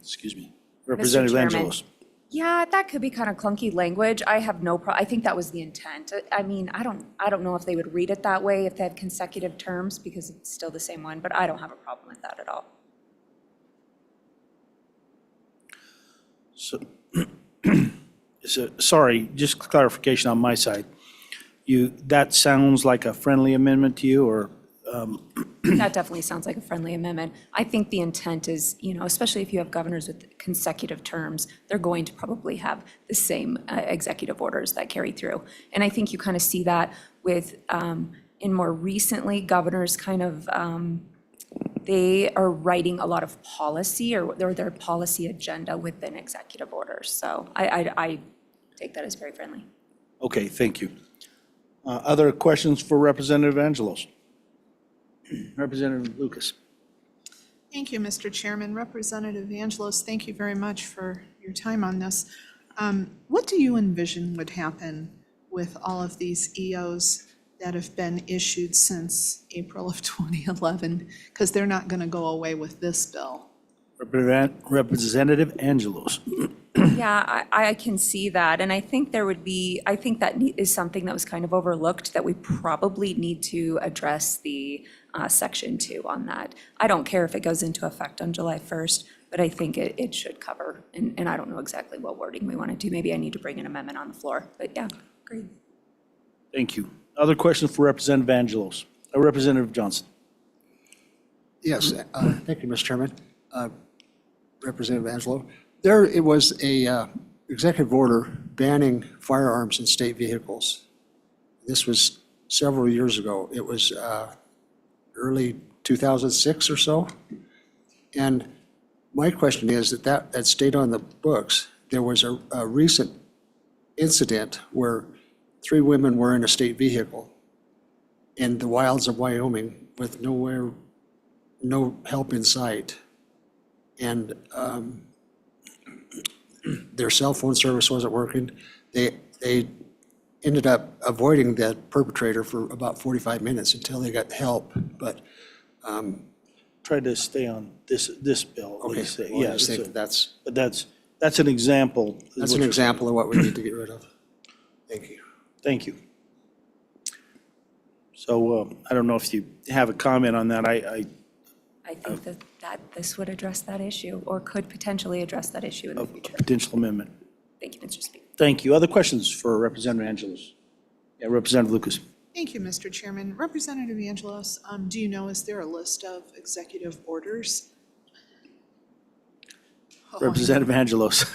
Excuse me. Representative Chairman. Angelos. Yeah, that could be kind of clunky language. I have no I think that was the intent. I mean, I don't know if they would read it that way if they had consecutive terms, because it's still the same one, but I don't have a problem with that at all. So, sorry, just clarification on my side. That sounds like a friendly amendment to you, or That definitely sounds like a friendly amendment. I think the intent is, especially if you have governors with consecutive terms, they're going to probably have the same executive orders that carry through. And I think you kind of see that with, in more recently, governors kind of, they are writing a lot of policy or their policy agenda within executive orders. So I take that as very friendly. Okay, thank you. Other questions for Representative Angelos? Representative Lucas. Thank you, Mr. Chairman. Representative Angelos, thank you very much for your time on this. What do you envision would happen with all of these EOs that have been issued since April of 2011? Because they're not going to go away with this bill. Representative Angelos. Yeah, I can see that. And I think I think that is something that was kind of overlooked, that we probably need to address the Section 2 on that. I don't care if it goes into effect on July 1st, but I think it should cover. And I don't know exactly what wording we want to do. Maybe I need to bring an amendment on the floor. But yeah, great. Thank you. Other questions for Representative Angelos? Representative Johnson. Yes, thank you, Mr. Chairman. Representative Angelo, it was a executive order banning firearms in state vehicles. This was several years ago. It was early 2006 or so. And my question is that stayed on the books. There was a recent incident where 3 women were in a state vehicle in the wilds of Wyoming with no help in sight. And their cell phone service wasn't working. They ended up avoiding the perpetrator for about 45 minutes until they got help, but. Try to stay on this bill. Okay, let's say. well, I Yeah, just think but that's an example. that's an example of what we need to get rid of. Thank you. Thank you. So I don't know if you have a comment on that. I think that this would address that issue, or could potentially address that issue in the future. Potential amendment. Thank you, Mr. Speaker. Thank you. Other questions for Representative Angelos? Yeah, Representative Lucas. Thank you, Mr. Chairman. Representative Angelos, do you know, is there a list of executive orders? Representative Angelos.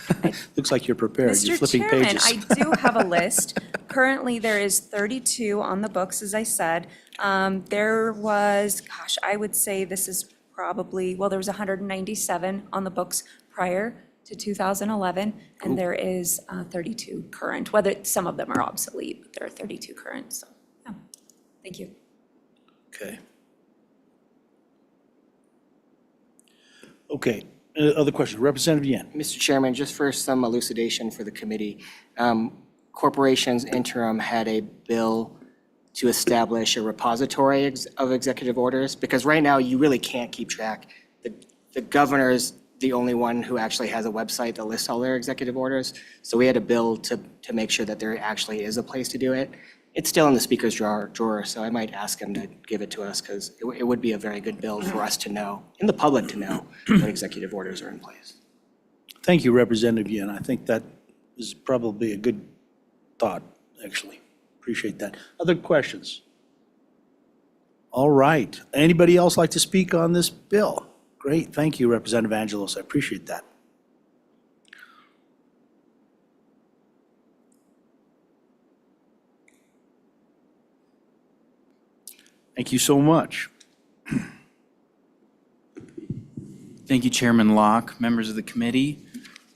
Looks like you're prepared. You're Mr. flipping Chairman, pages. I do have a list. Currently, there is 32 on the books, as I said. There was, I would say this is probably, there was 197 on the books prior to 2011, and there is 32 current. Whether some of them are obsolete, but there are 32 current, so, yeah. Thank you. Okay. Okay. Other questions? Representative Yan. Mr. Chairman, just for some elucidation for the committee, Corporations Interim had a bill to establish a repository of executive orders, because right now you really can't keep track. The governor's the only one who actually has a website that lists all their executive orders. So we had a bill to make sure that there actually is a place to do it. It's still in the speaker's drawer, so I might ask him to give it to us, because it would be a very good bill for us to know, and the public to know, what executive orders are in place. Thank you, Representative Yan. I think that is probably a good thought, actually. Appreciate that. Other questions? All right. Anybody else like to speak on this bill? Great. Thank you, Representative Angelos. I appreciate that. Thank you so much. Thank you, Chairman Locke, members of the committee.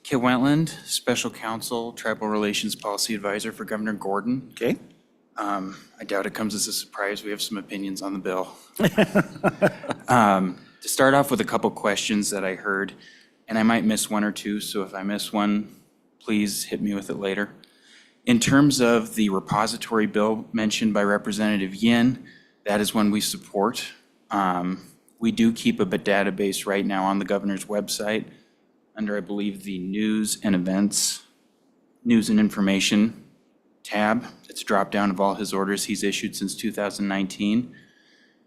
Kit Wentland, Special Counsel, Tribal Relations Policy Advisor for Governor Gordon. Okay. I doubt it comes as a surprise. We have some opinions on the bill. To start off with a couple questions that I heard, and I might miss one or two, so if I miss one, please hit me with it later. In terms of the repository bill mentioned by Representative Yin, that is one we support. We do keep a database right now on the governor's website under, I believe, the News and Events, News and Information tab. It's a drop down of all his orders he's issued since 2019.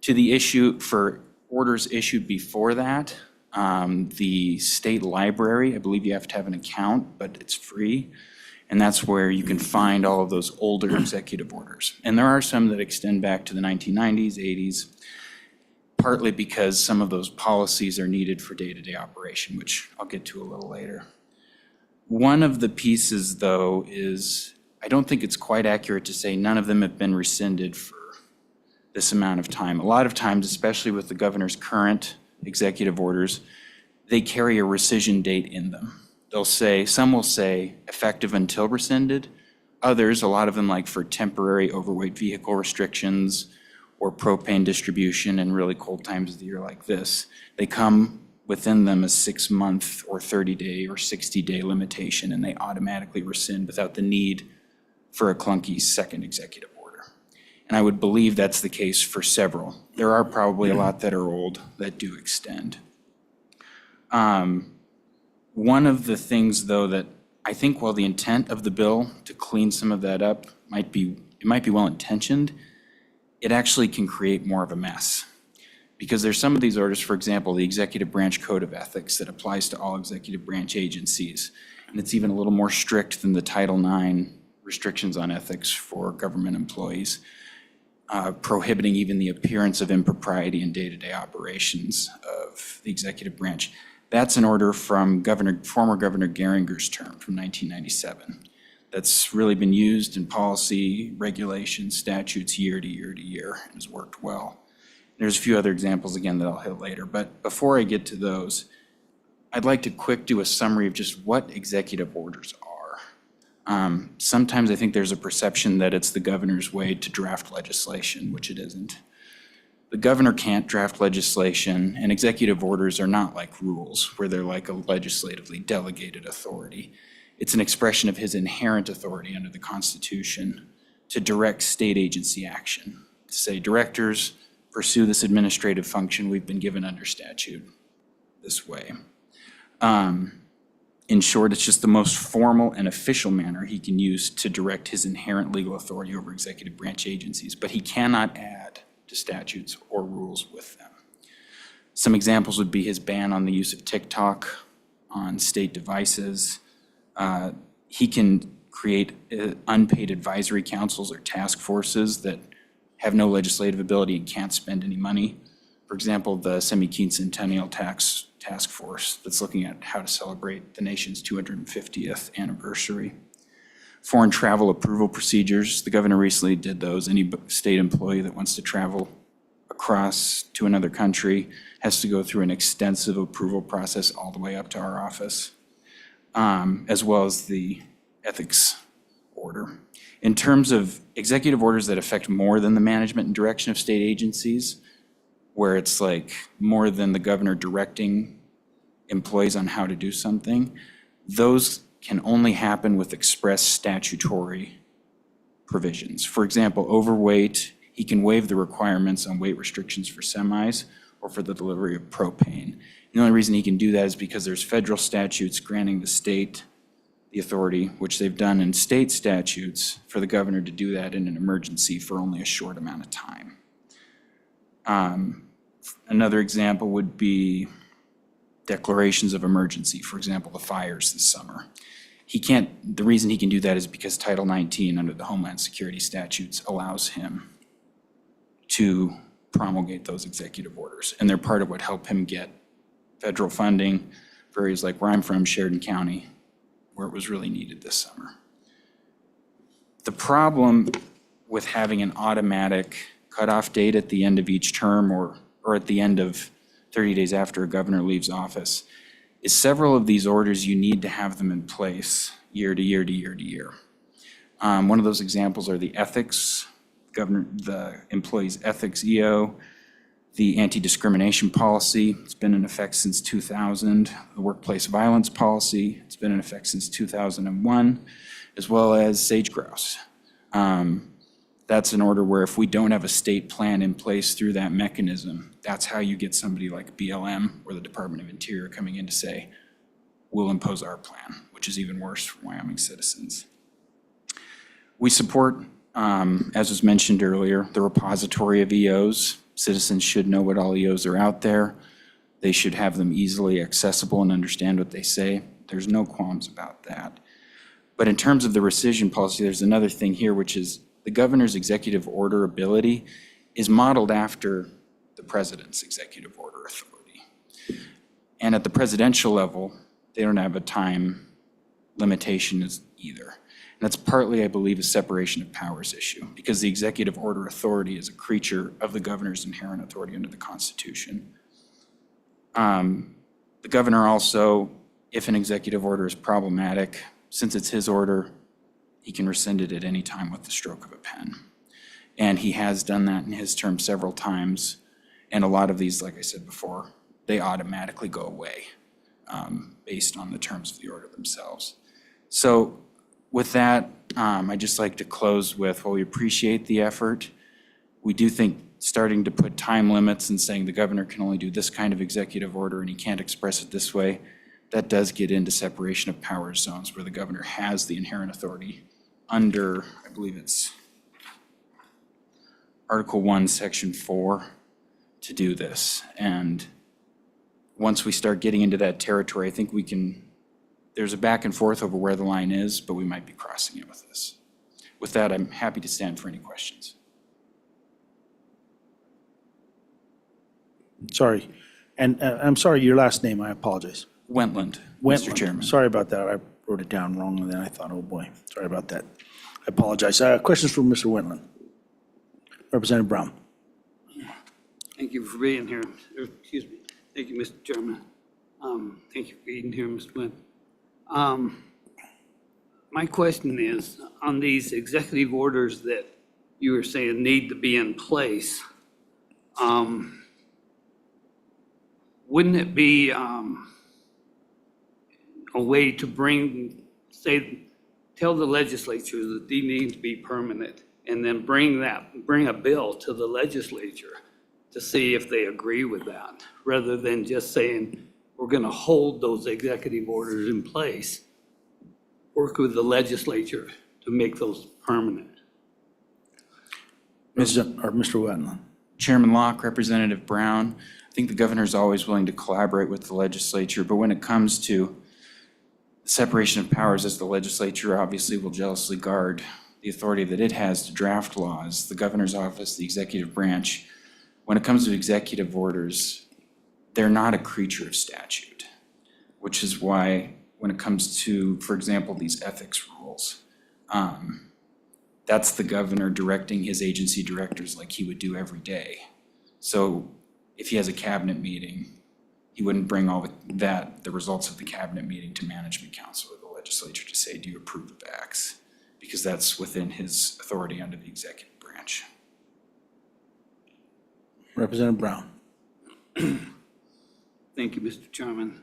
To the issue for orders issued before that, the state library, I believe you have to have an account, but it's free. And that's where you can find all of those older executive orders. And there are some that extend back to the 1990s, 80s. partly because some of those policies are needed for day-to-day operation, which I'll get to a little later. One of the pieces, though, is I don't think it's quite accurate to say none of them have been rescinded for this amount of time. A lot of times, especially with the governor's current executive orders, they carry a rescission date in them. They'll say, some will say effective until rescinded. Others, a lot of them like for temporary overweight vehicle restrictions or propane distribution in really cold times of the year like this, they come within them a 6-month or 30-day or 60-day limitation, and they automatically rescind without the need for a clunky second executive order. And I would believe that's the case for several. There are probably a lot that are old that do extend. One of the things, though, that I think while the intent of the bill to clean some of that up might be well-intentioned, it actually can create more of a mess. Because there's some of these orders, for example, the Executive Branch Code of Ethics that applies to all executive branch agencies. And it's even a little more strict than the Title IX restrictions on ethics for government employees, prohibiting even the appearance of impropriety in day-to-day operations of the executive branch. That's an order from former Governor Geringer's term from 1997. That's really been used in policy, regulations, statutes year to year to year, and has worked well. There's a few other examples, again, that I'll hit later. But before I get to those, I'd like to do a summary of just what executive orders are. Sometimes I think there's a perception that it's the governor's way to draft legislation, which it isn't. The governor can't draft legislation, and executive orders are not like rules, where they're like a legislatively delegated authority. It's an expression of his inherent authority under the Constitution to direct state agency action. To say, directors, pursue this administrative function we've been given under statute this way. In short, it's just the most formal and official manner he can use to direct his inherent legal authority over executive branch agencies, but he cannot add to statutes or rules with them. Some examples would be his ban on the use of TikTok on state devices. He can create unpaid advisory councils or task forces that have no legislative ability and can't spend any money. For example, the Semi-Quincentennial Task Force that's looking at how to celebrate the nation's 250th anniversary. Foreign travel approval procedures, the governor recently did those. Any state employee that wants to travel across to another country has to go through an extensive approval process all the way up to our office, as well as the ethics order. In terms of executive orders that affect more than the management and direction of state agencies, where it's like more than the governor directing employees on how to do something, those can only happen with express statutory provisions. For example, overweight, he can waive the requirements on weight restrictions for semis or for the delivery of propane. And the only reason he can do that is because there's federal statutes granting the state the authority, which they've done in state statutes, for the governor to do that in an emergency for only a short amount of time. Another example would be declarations of emergency, for example, the fires this summer. The reason he can do that is because Title 19 under the Homeland Security statutes allows him to promulgate those executive orders. And they're part of what helped him get federal funding for areas like where I'm from, Sheridan County, where it was really needed this summer. The problem with having an automatic cutoff date at the end of each term or at the end of 30 days after a governor leaves office is several of these orders, you need to have them in place year to year to year to year. One of those examples are the ethics, the employee's ethics EO, the anti-discrimination policy, it's been in effect since 2000, the workplace violence policy, it's been in effect since 2001, as well as sage grouse. That's an order where if we don't have a state plan in place through that mechanism, that's how you get somebody like BLM or the Department of Interior coming in to say, we'll impose our plan, which is even worse for Wyoming citizens. We support, as was mentioned earlier, the repository of EOs. Citizens should know what all EOs are out there. They should have them easily accessible and understand what they say. There's no qualms about that. But in terms of the rescission policy, there's another thing here, which is the governor's executive order ability is modeled after the president's executive order authority. And at the presidential level, they don't have a time limitation either. And that's partly, I believe, a separation of powers issue, because the executive order authority is a creature of the governor's inherent authority under the Constitution. The governor also, if an executive order is problematic, since it's his order, he can rescind it at any time with the stroke of a pen. And he has done that in his term several times. And a lot of these, like I said before, they automatically go away based on the terms of the order themselves. So with that, I'd just like to close with, while we appreciate the effort, we do think starting to put time limits and saying the governor can only do this kind of executive order and he can't express it this way, that does get into separation of powers zones where the governor has the inherent authority under, I believe it's Article 1, Section 4, to do this. And once we start getting into that territory, I think we can, there's a back and forth over where the line is, but we might be crossing it with this. With that, I'm happy to stand for any questions. Sorry. And I'm sorry, your last name, I apologize. Wentland, Wentland. Mr. Chairman. Sorry about that. I wrote it down wrong, and then I thought, oh boy, sorry about that. I apologize. Questions for Mr. Wentland? Representative Brown. Thank you for being here. Excuse me. Thank you, Mr. Chairman. Thank you for being here, Ms. Wynn. My question is, on these executive orders that you were saying need to be in place, wouldn't it be a way to tell the legislature that they need to be permanent, and then bring a bill to the legislature to see if they agree with that, rather than just saying, we're going to hold those executive orders in place, work with the legislature to make those permanent? Mr. Wentland. Chairman Locke, Representative Brown, I think the governor is always willing to collaborate with the legislature, but when it comes to separation of powers, as the legislature obviously will jealously guard the authority that it has to draft laws, the governor's office, the executive branch, when it comes to executive orders, they're not a creature of statute, which is why when it comes to, for example, these ethics rules, that's the governor directing his agency directors like he would do every day. So if he has a cabinet meeting, he wouldn't bring all the results of the cabinet meeting to management council or the legislature to say, do you approve of X? Because that's within his authority under the executive branch. Representative Brown. Thank you, Mr. Chairman.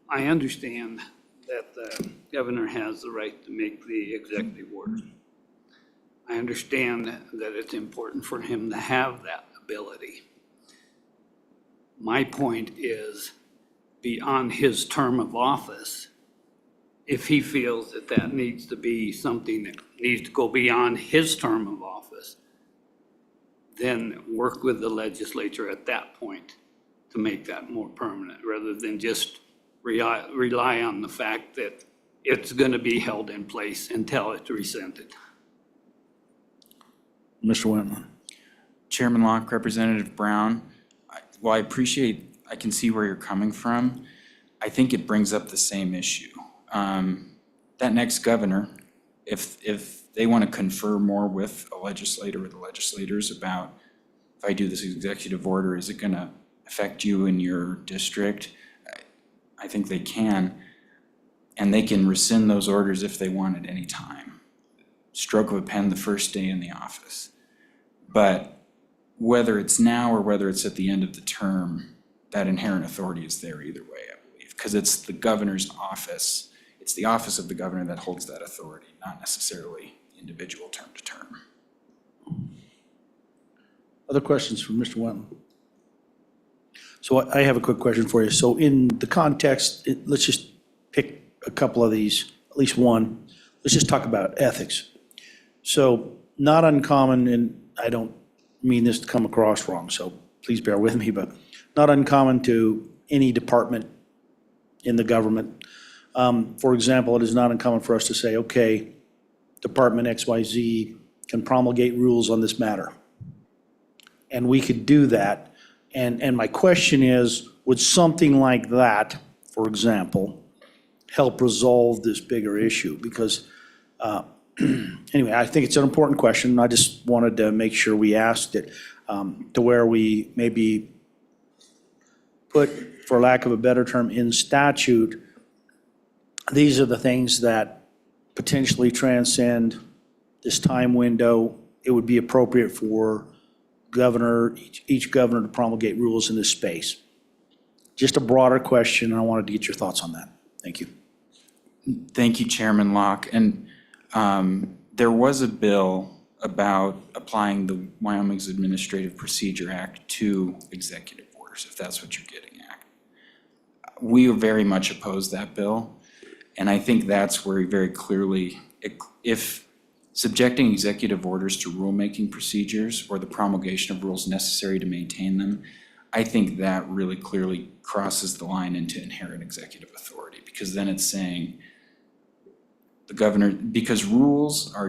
I understand that the governor has the right to make the executive order. I understand that it's important for him to have that ability. My point is, beyond his term of office, if he feels that that needs to be something that needs to go beyond his term of office, then work with the legislature at that point to make that more permanent, rather than just rely on the fact that it's going to be held in place until it's rescinded. Mr. Wentland. Chairman Locke, Representative Brown, while I can see where you're coming from, I think it brings up the same issue. That next governor, if they want to confer more with a legislator or the legislators about, if I do this executive order, is it going to affect you in your district? I think they can. And they can rescind those orders if they want at any time. Stroke of a pen the first day in the office. But whether it's now or whether it's at the end of the term, that inherent authority is there either way, I believe, because it's the governor's office. It's the office of the governor that holds that authority, not necessarily individual term to term. Other questions from Mr. Wentland? So I have a quick question for you. So in the context, let's just pick a couple of these, at least one. Let's just talk about ethics. So not uncommon, and I don't mean this to come across wrong, so please bear with me, but not uncommon to any department in the government. For example, it is not uncommon for us to say, okay, Department XYZ can promulgate rules on this matter. And we could do that And my question is, would something like that, for example, help resolve this bigger issue? Because, anyway, I think it's an important question. I just wanted to make sure we asked it to where we maybe put, for lack of a better term, in statute, these are the things that potentially transcend this time window. It would be appropriate for each governor to promulgate rules in this space. Just a broader question, and I wanted to get your thoughts on that. Thank you. Thank you, Chairman Locke. And there was a bill about applying the Wyoming's Administrative Procedure Act to executive orders, if that's what you're getting at. We very much oppose that bill. And I think that's where very clearly, if subjecting executive orders to rulemaking procedures or the promulgation of rules necessary to maintain them, I think that really clearly crosses the line into inherent executive authority, because then it's saying the governor, because rules are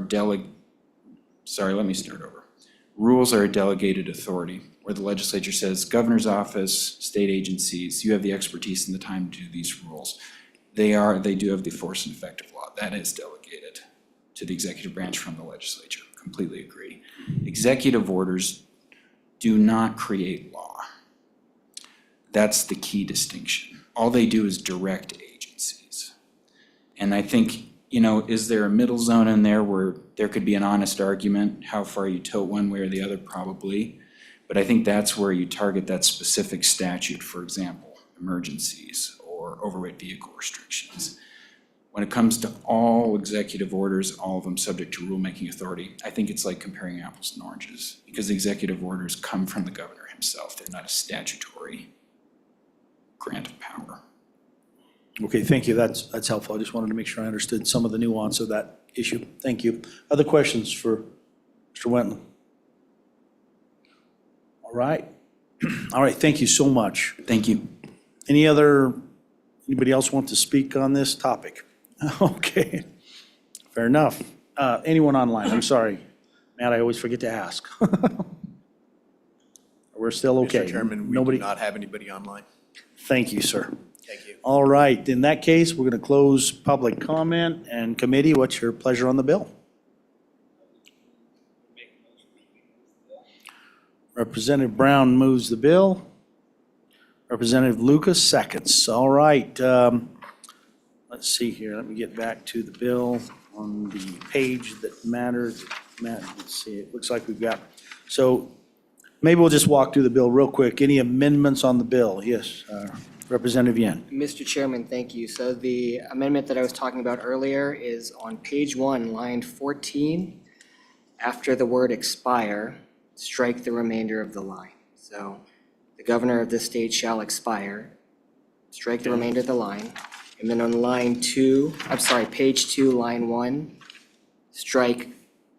Rules are a delegated authority, where the legislature says, governor's office, state agencies, you have the expertise and the time to do these rules. They do have the force and effect of law. That is delegated to the executive branch from the legislature. Completely agree. Executive orders do not create law. That's the key distinction. All they do is direct agencies. And I think, is there a middle zone in there where there could be an honest argument? How far you tote one way or the other? Probably. But I think that's where you target that specific statute, for example, emergencies or overweight vehicle restrictions. When it comes to all executive orders, all of them subject to rulemaking authority, I think it's like comparing apples and oranges, because executive orders come from the governor himself. They're not a statutory grant of power. Okay, thank you. That's helpful. I just wanted to make sure I understood some of the nuance of that issue. Thank you. Other questions for Mr. Wentland? All right. All right, thank you so much. Thank you. Anybody else want to speak on this topic? Okay, fair enough. Anyone online? I'm sorry. Matt, I always forget to ask. We're still okay. Mr. Chairman, we do Nobody. not have anybody online. Thank you, sir. Thank you. All right, in that case, we're going to close public comment. And committee, what's your pleasure on the bill? Representative Brown moves the bill. Representative Lucas seconds. All right. Let's see here. Let me get back to the bill on the page that matters. Let's see. It looks like we've got. So maybe we'll just walk through the bill real quick. Any amendments on the bill? Yes, Representative Yen. Mr. Chairman, thank you. So the amendment that I was talking about earlier is on page 1, line 14. After the word expire, strike the remainder of the line. So the governor of this state shall expire, strike the remainder of the line. And then on page 2, line 1, strike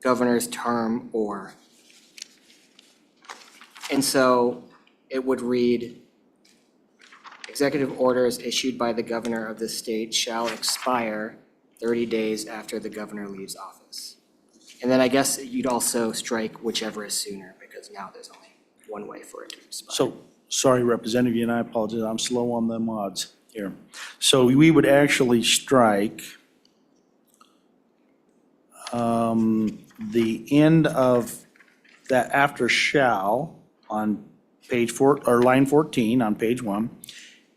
governor's term or. And so it would read, executive orders issued by the governor of the state shall expire 30 days after the governor leaves office. And then I guess you'd also strike whichever is sooner, because now there's only one way for it to expire. So, sorry, Representative Yen, I apologize. I'm slow on the mods here. So we would actually strike the end of that after shall on page 4, or line 14 on page 1,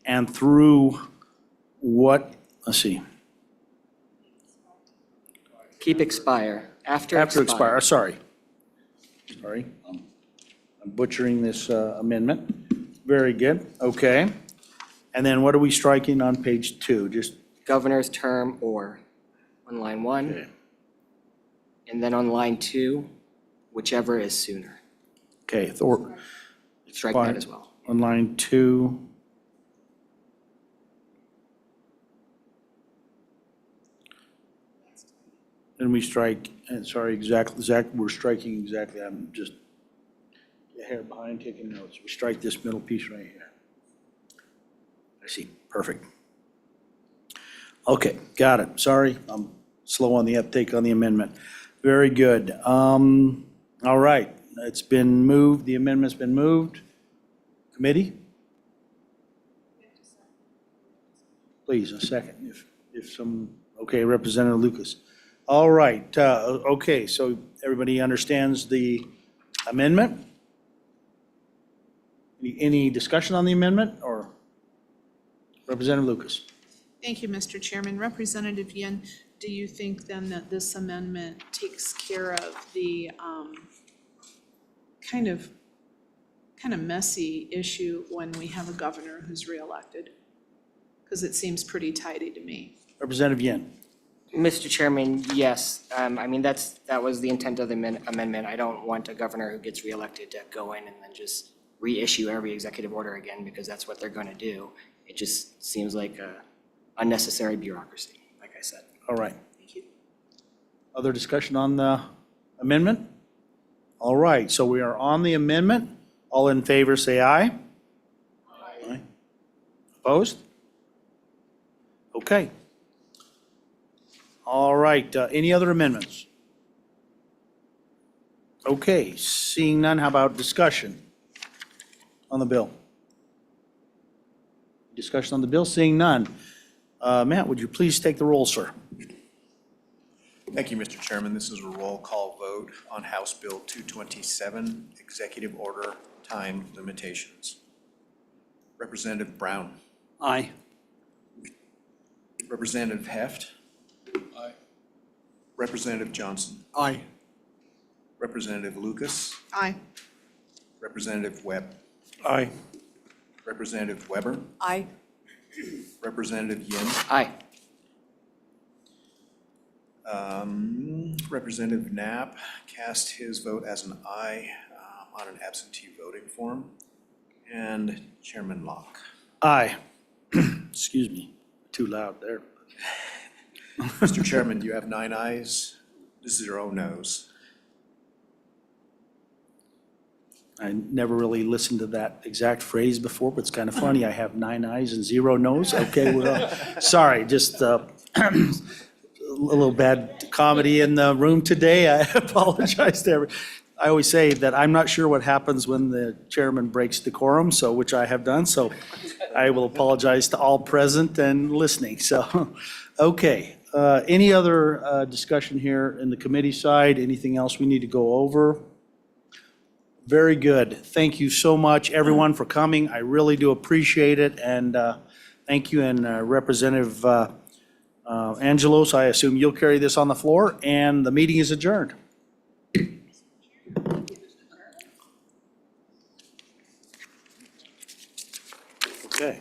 and through let's see. Keep expire, after expire, sorry. Sorry, I'm butchering this amendment. Very good, okay. And then what are we striking on page 2? Just governor's term or on line 1. Okay. And then on line 2, whichever is sooner. Okay, Strike that as well. on line 2. And we strike, and sorry, we're striking exactly, I'm just a hair behind taking notes. We strike this middle piece right here. I see, perfect. Okay, got it. Sorry, I'm slow on the uptake on the amendment. Very good. All right, it's been moved, the amendment's been moved. Committee? Please, a second, if some, okay, Representative Lucas. All right, okay, so everybody understands the amendment? Any discussion on the amendment, or Representative Lucas? Thank you, Mr. Chairman. Representative Yin, do you think then that this amendment takes care of the kind of messy issue when we have a governor who's reelected? Because it seems pretty tidy to me. Representative Yin. Mr. Chairman, yes. I mean, that was the intent of the amendment. I don't want a governor who gets reelected to go in and then just reissue every executive order again, because that's what they're going to do. It just seems like unnecessary bureaucracy, like I said. All right. Thank you. Other discussion on the amendment? All right, so we are on the amendment. All in favor, say aye. Aye. Opposed? Okay. All right, any other amendments? Okay, seeing none, how about discussion on the bill? Discussion on the bill, seeing none. Matt, would you please take the roll, sir? Thank you, Mr. Chairman. This is a roll call vote on House Bill 227, Executive Order Time Limitations. Representative Brown. Aye. Representative Heft. Aye. Representative Johnson. Aye. Representative Lucas. Aye. Representative Webb. Aye. Representative Weber. Aye. Representative Yin. Aye. Representative Knapp cast his vote as an aye on an absentee voting form. And Chairman Locke. Aye. Excuse me, too loud there. Mr. Chairman, you have 9 ayes, 0 noes. I never really listened to that exact phrase before, but it's kind of funny. I have 9 ayes and 0 noes. Okay, well, sorry, just a little bad comedy in the room today. I apologize to everyone. I always say that I'm not sure what happens when the chairman breaks decorum, so, which I have done, so I will apologize to all present and listening, so, okay. Any other discussion here in the committee side? Anything else we need to go over? Very good. Thank you so much, everyone, for coming. I really do appreciate it, and thank you, and Representative Angelos, I assume you'll carry this on the floor, and the meeting is adjourned. Okay.